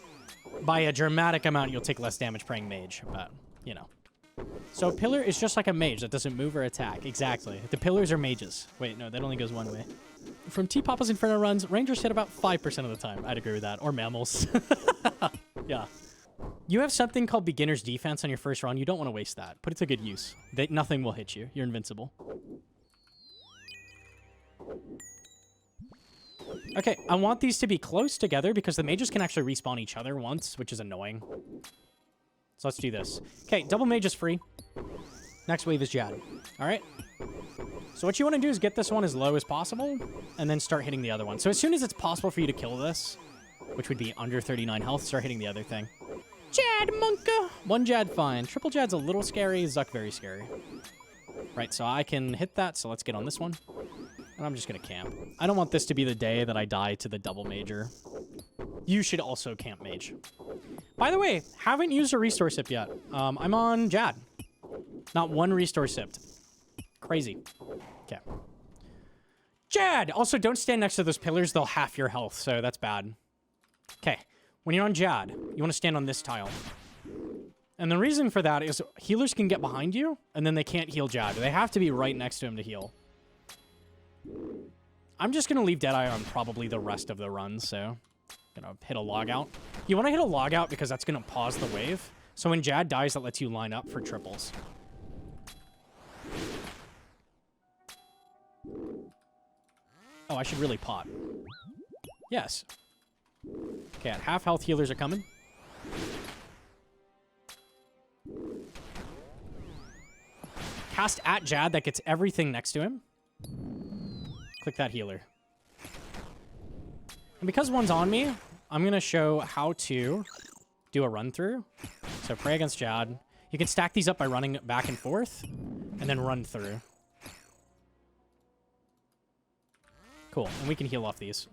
by a dramatic amount, you'll take less damage praying mage. But, you know. So pillar is just like a mage that doesn't move or attack. Exactly. The pillars are mages. Wait, no, that only goes one way. From T-Papa's Inferno runs, rangers hit about 5% of the time. I'd agree with that. Or mammals. Yeah. You have something called beginner's defense on your first run. You don't want to waste that. Put it to good use. Nothing will hit you. You're invincible. Okay, I want these to be close together because the mages can actually respawn each other once, which is annoying. So let's do this. Okay, double mage is free. Next wave is Jad. All right. So what you want to do is get this one as low as possible and then start hitting the other one. So as soon as it's possible for you to kill this, which would be under 39 health, start hitting the other thing. Jad Monka! One Jad fine. Triple Jad's a little scary. Zuck very scary. Right, so I can hit that, so let's get on this one. And I'm just going to camp. I don't want this to be the day that I die to the double major. You should also camp mage. By the way, haven't used a restore sip yet. I'm on Jad. Not one restore sipped. Crazy. Okay. Jad! Also, don't stand next to those pillars. They'll half your health, so that's bad. Okay. When you're on Jad, you want to stand on this tile. And the reason for that is healers can get behind you, and then they can't heal Jad. They have to be right next to him to heal. I'm just going to leave Deadeye on probably the rest of the run, so... Gonna hit a log out. You want to hit a log out because that's going to pause the wave. So when Jad dies, that lets you line up for triples. Oh, I should really pot. Yes. Okay, at half health, healers are coming. Cast at Jad, that gets everything next to him. Click that healer. And because one's on me, I'm going to show how to do a run through. So pray against Jad. You can stack these up by running back and forth, and then run through. Cool, and we can heal off these.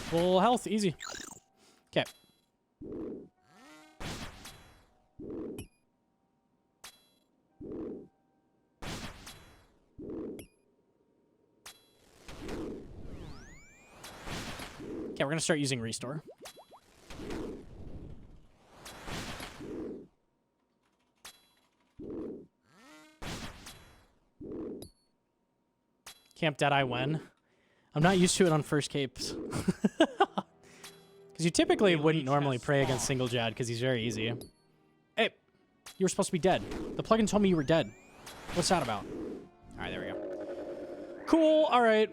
Full health, easy. Okay. Okay, we're gonna start using restore. Camp Deadeye when? I'm not used to it on first capes. Because you typically wouldn't normally pray against single Jad because he's very easy. Hey, you were supposed to be dead. The plugin told me you were dead. What's that about? All right, there we go. Cool, all right.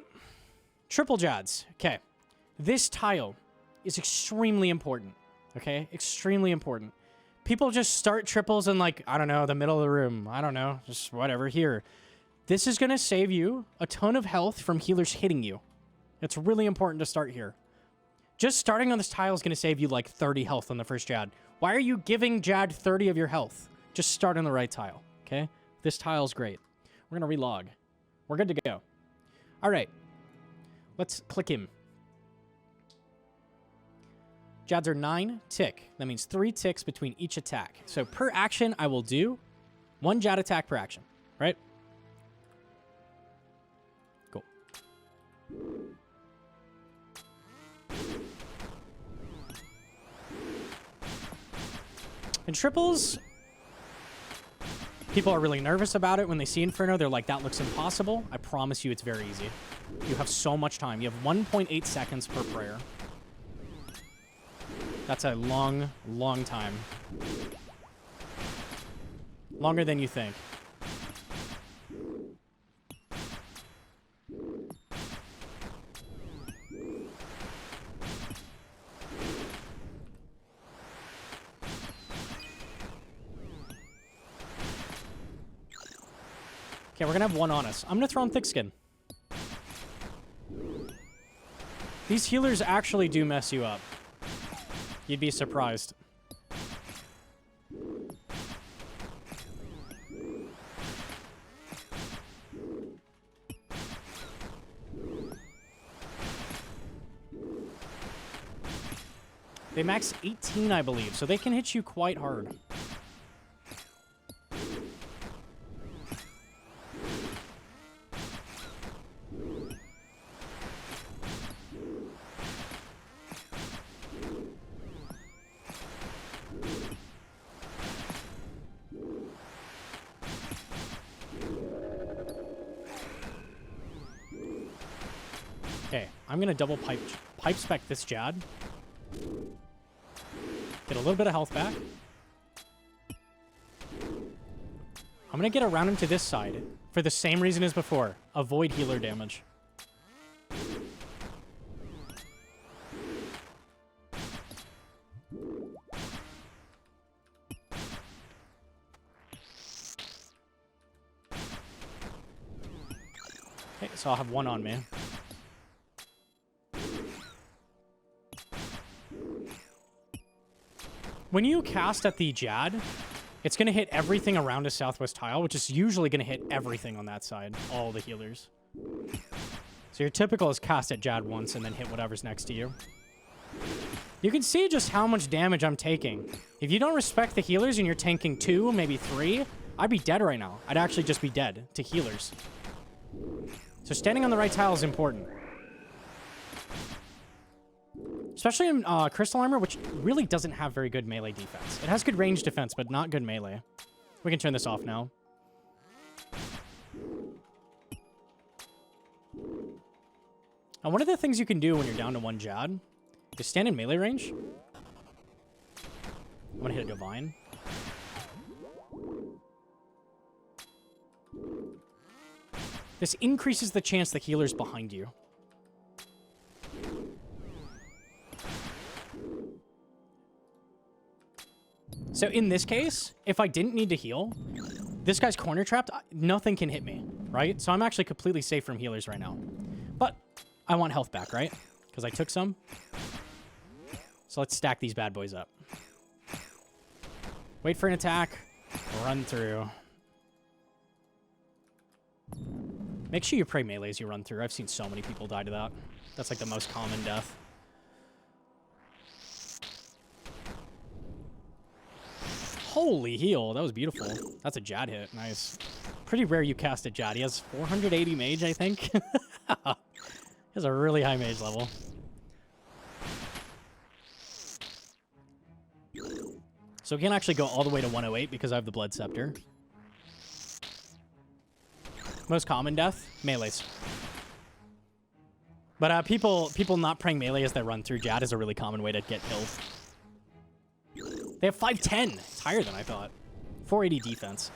Triple Jads. Okay. This tile is extremely important. Okay? Extremely important. People just start triples in, like, I don't know, the middle of the room. I don't know. Just whatever. Here. This is going to save you a ton of health from healers hitting you. It's really important to start here. Just starting on this tile is going to save you like 30 health on the first Jad. Why are you giving Jad 30 of your health? Just start on the right tile, okay? This tile's great. We're going to relog. We're good to go. All right. Let's click him. Jads are 9 tick. That means 3 ticks between each attack. So per action, I will do 1 Jad attack per action, right? Cool. In triples, people are really nervous about it when they see Inferno. They're like, that looks impossible. I promise you it's very easy. You have so much time. You have 1.8 seconds per prayer. That's a long, long time. Longer than you think. Okay, we're gonna have one on us. I'm gonna throw in Thick Skin. These healers actually do mess you up. You'd be surprised. They max 18, I believe, so they can hit you quite hard. Okay, I'm gonna double pipe spec this Jad. Get a little bit of health back. I'm gonna get around him to this side for the same reason as before. Avoid healer damage. Okay, so I'll have one on me. When you cast at the Jad, it's going to hit everything around a southwest tile, which is usually going to hit everything on that side, all the healers. So your typical is cast at Jad once and then hit whatever's next to you. You can see just how much damage I'm taking. If you don't respect the healers and you're tanking 2, maybe 3, I'd be dead right now. I'd actually just be dead to healers. So standing on the right tile is important. Especially in Crystal Armor, which really doesn't have very good melee defense. It has good range defense, but not good melee. We can turn this off now. Now, one of the things you can do when you're down to 1 Jad is stand in melee range. I'm gonna hit a Divine. This increases the chance the healer's behind you. So in this case, if I didn't need to heal, this guy's corner trapped, nothing can hit me, right? So I'm actually completely safe from healers right now. But I want health back, right? Because I took some. So let's stack these bad boys up. Wait for an attack. Run through. Make sure you pray melee as you run through. I've seen so many people die to that. That's like the most common death. Holy heal. That was beautiful. That's a Jad hit. Nice. Pretty rare you cast a Jad. He has 480 mage, I think. He has a really high mage level. So we can't actually go all the way to 108 because I have the Blood Scepter. Most common death? Melees. But people not praying melee as they run through Jad is a really common way to get killed. They have 510. It's higher than I thought. 480 defense.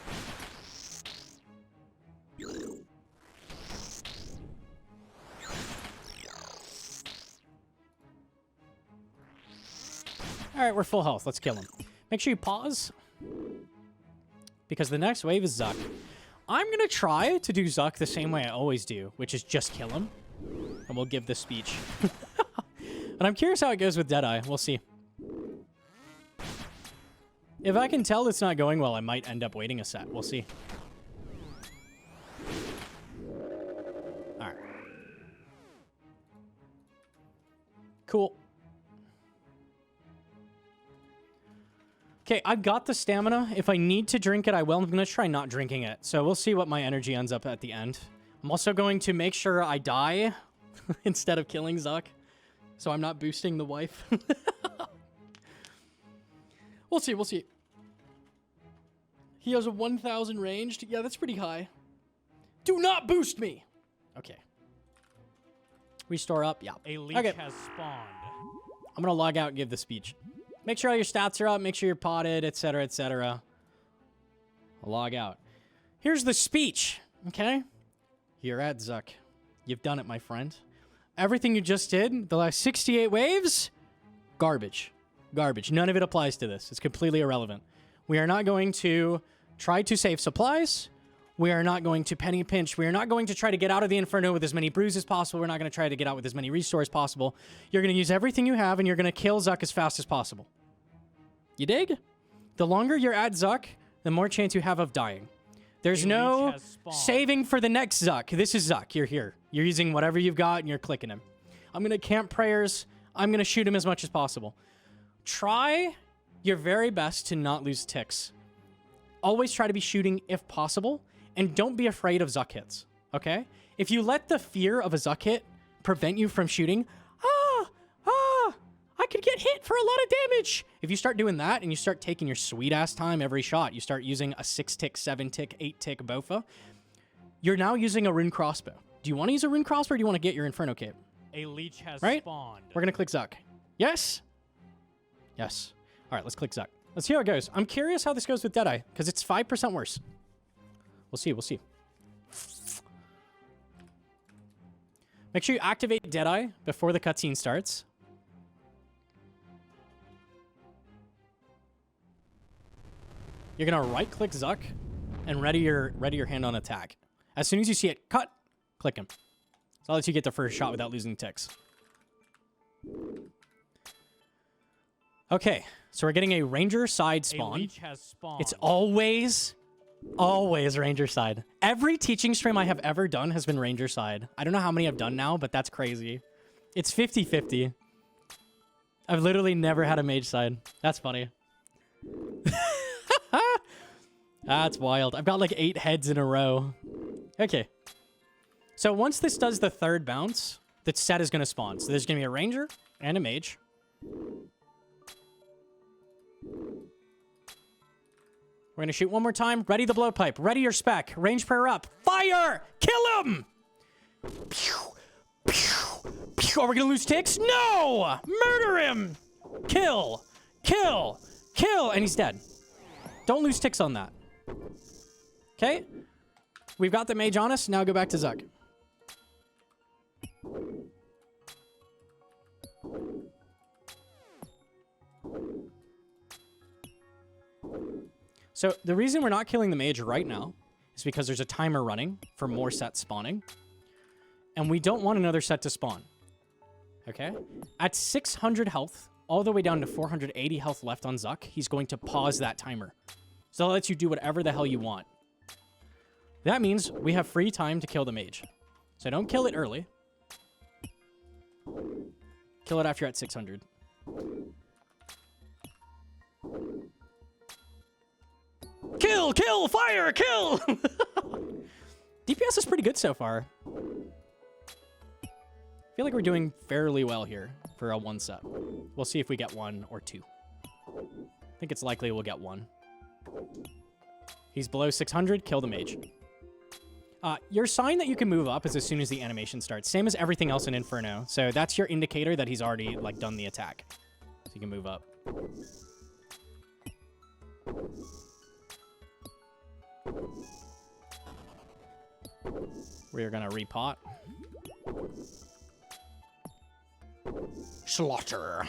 All right, we're full health. Let's kill him. Make sure you pause, because the next wave is Zuck. I'm going to try to do Zuck the same way I always do, which is just kill him, and we'll give the speech. And I'm curious how it goes with Deadeye. We'll see. If I can tell it's not going well, I might end up waiting a set. We'll see. All right. Cool. Okay, I've got the stamina. If I need to drink it, I will. I'm going to try not drinking it. So we'll see what my energy ends up at the end. I'm also going to make sure I die instead of killing Zuck. So I'm not boosting the wife. We'll see, we'll see. He has a 1,000 ranged. Yeah, that's pretty high. Do not boost me! Okay. Restore up, yeah. A leech has spawned. I'm going to log out and give the speech. Make sure all your stats are up. Make sure you're potted, etc., etc. I'll log out. Here's the speech, okay? You're at Zuck. You've done it, my friend. Everything you just did, the last 68 waves, garbage. Garbage. None of it applies to this. It's completely irrelevant. We are not going to try to save supplies. We are not going to penny pinch. We are not going to try to get out of the Inferno with as many brews as possible. We're not going to try to get out with as many restores as possible. You're going to use everything you have, and you're going to kill Zuck as fast as possible. You dig? The longer you're at Zuck, the more chance you have of dying. There's no saving for the next Zuck. This is Zuck. You're here. You're using whatever you've got, and you're clicking him. I'm going to camp prayers. I'm going to shoot him as much as possible. Try your very best to not lose ticks. Always try to be shooting if possible, and don't be afraid of Zuck hits, okay? If you let the fear of a Zuck hit prevent you from shooting, I could get hit for a lot of damage. If you start doing that and you start taking your sweet-ass time every shot, you start using a 6-tick, 7-tick, 8-tick Bofa, you're now using a rune crossbow. Do you want to use a rune crossbow, or do you want to get your Inferno cape? A leech has spawned. We're going to click Zuck. Yes? Yes. All right, let's click Zuck. Let's see how it goes. I'm curious how this goes with Deadeye, because it's 5% worse. We'll see, we'll see. Make sure you activate Deadeye before the cutscene starts. You're going to right-click Zuck and ready your hand on attack. As soon as you see it cut, click him. So that lets you get the first shot without losing ticks. Okay, so we're getting a ranger side spawn. A leech has spawned. It's always ranger side. Every teaching stream I have ever done has been ranger side. I don't know how many I've done now, but that's crazy. It's 50-50. I've literally never had a mage side. That's funny. That's wild. I've got like 8 heads in a row. Okay. So once this does the third bounce, the set is going to spawn. So there's going to be a ranger and a mage. We're going to shoot one more time. Ready the blowpipe. Ready your spec. Range prayer up. Fire! Kill him! Pew! Pew! Pew! Are we going to lose ticks? No! Murder him! Kill! Kill! Kill! And he's dead. Don't lose ticks on that. Okay? We've got the mage on us. Now go back to Zuck. So the reason we're not killing the mage right now is because there's a timer running for more sets spawning. And we don't want another set to spawn. Okay? At 600 health, all the way down to 480 health left on Zuck, he's going to pause that timer. So that lets you do whatever the hell you want. That means we have free time to kill the mage. So don't kill it early. Kill it after you're at 600. Kill! Kill! Fire! Kill! DPS is pretty good so far. I feel like we're doing fairly well here for a one set. We'll see if we get one or two. I think it's likely we'll get one. He's below 600. Kill the mage. Your sign that you can move up is as soon as the animation starts. Same as everything else in Inferno. So that's your indicator that he's already like done the attack. So you can move up. We are gonna repot. Slaughter.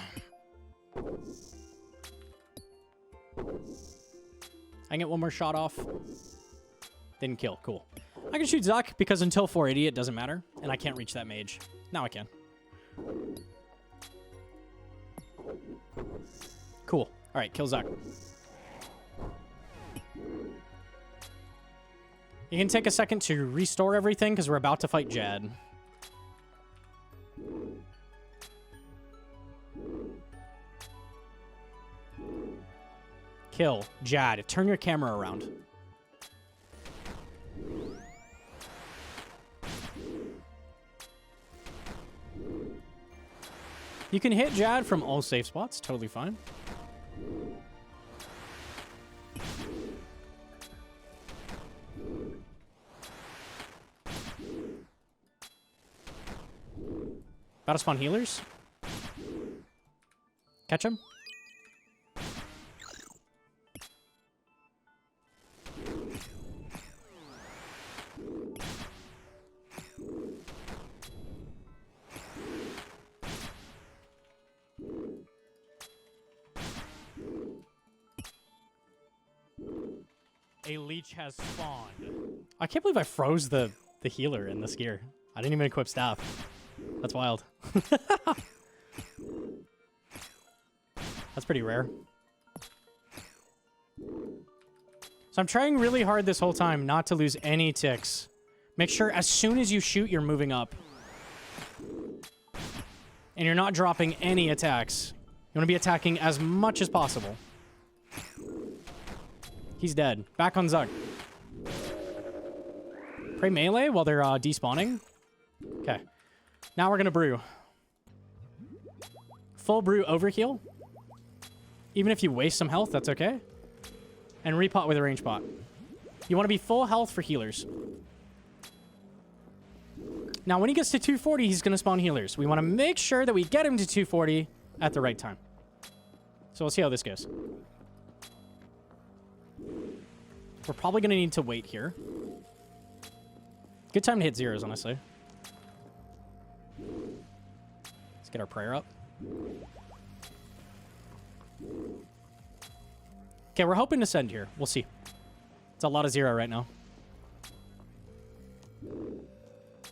I can get one more shot off. Didn't kill. Cool. I can shoot Zuck because until 480 it doesn't matter. And I can't reach that mage. Now I can. Cool. Alright, kill Zuck. You can take a second to restore everything because we're about to fight Jad. Kill Jad. Turn your camera around. You can hit Jad from all safe spots. Totally fine. About to spawn healers. Catch him. A leech has spawned. I can't believe I froze the healer in this gear. I didn't even equip staff. That's wild. That's pretty rare. So I'm trying really hard this whole time not to lose any ticks. Make sure as soon as you shoot, you're moving up. And you're not dropping any attacks. You want to be attacking as much as possible. He's dead. Back on Zug. Pray melee while they're despawning. Okay. Now we're going to brew. Full brew overheal. Even if you waste some health, that's okay. And repot with a range pot. You want to be full health for healers. Now, when he gets to 240, he's going to spawn healers. We want to make sure that we get him to 240 at the right time. So we'll see how this goes. We're probably going to need to wait here. Good time to hit zeros, honestly. Let's get our prayer up. Okay, we're hoping to send here. We'll see. It's a lot of zero right now.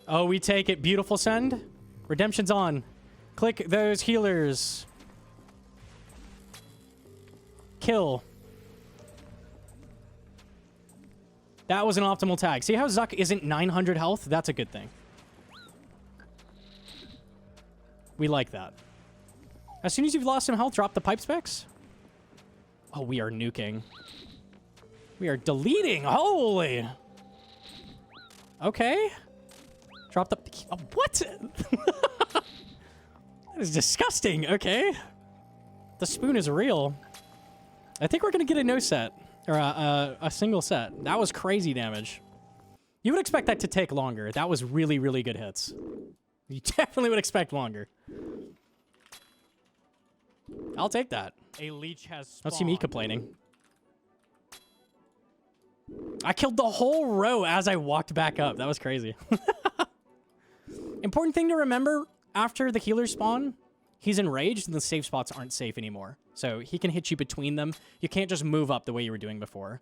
Oh, we take it. Beautiful send. Redemption's on. Click those healers. Kill. That was an optimal tag. See how Zuck isn't 900 health? That's a good thing. We like that. As soon as you've lost some health, drop the pipe specs. Oh, we are nuking. We are deleting. Holy. Okay. Drop the... what? That is disgusting. Okay. The spoon is real. I think we're going to get a no set. Or a single set. That was crazy damage. You would expect that to take longer. That was really, really good hits. You definitely would expect longer. I'll take that. A leech has spawned. Don't see me complaining. I killed the whole row as I walked back up. That was crazy. Important thing to remember, after the healers spawn, he's enraged and the safe spots aren't safe anymore. So he can hit you between them. You can't just move up the way you were doing before.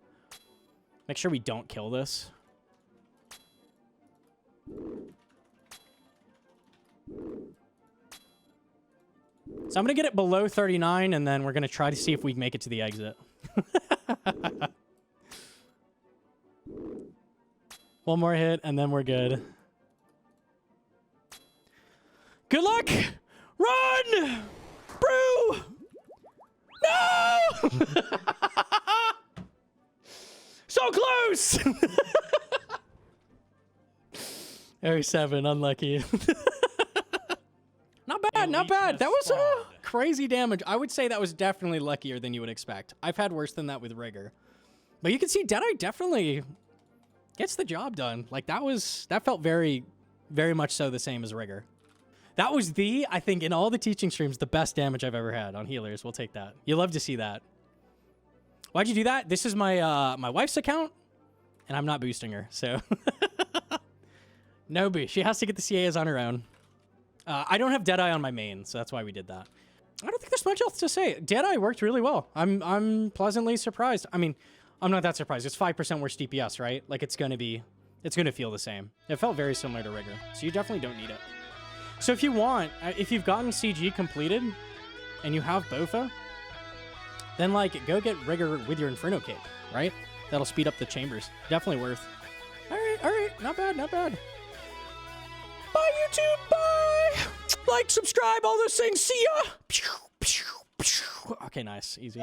Make sure we don't kill this. So I'm going to get it below 39, and then we're going to try to see if we can make it to the exit. One more hit, and then we're good. Good luck! Run! Brew! No! So close! 07, unlucky. Not bad, not bad. That was crazy damage. I would say that was definitely luckier than you would expect. I've had worse than that with Rigour. But you can see Deadeye definitely gets the job done. Like, that felt very, very much so the same as Rigour. That was I think in all the teaching streams, the best damage I've ever had on healers. We'll take that. You love to see that. Why'd you do that? This is my my wife's account, and I'm not boosting her, so. No boost. She has to get the CAs on her own. I don't have Deadeye on my main, so that's why we did that. I don't think there's much else to say. Deadeye worked really well. I'm pleasantly surprised. I mean, I'm not that surprised. It's 5% worse DPS, right? Like, it's gonna feel the same. It felt very similar to Rigour, so you definitely don't need it. So if you want, if you've gotten CG completed and you have Bofa, then like go get Rigour with your Inferno cape, right? That'll speed up the chambers. Definitely worth. All right, not bad, not bad. Bye YouTube, bye. Like, subscribe, all those things. See ya. Okay, nice, easy.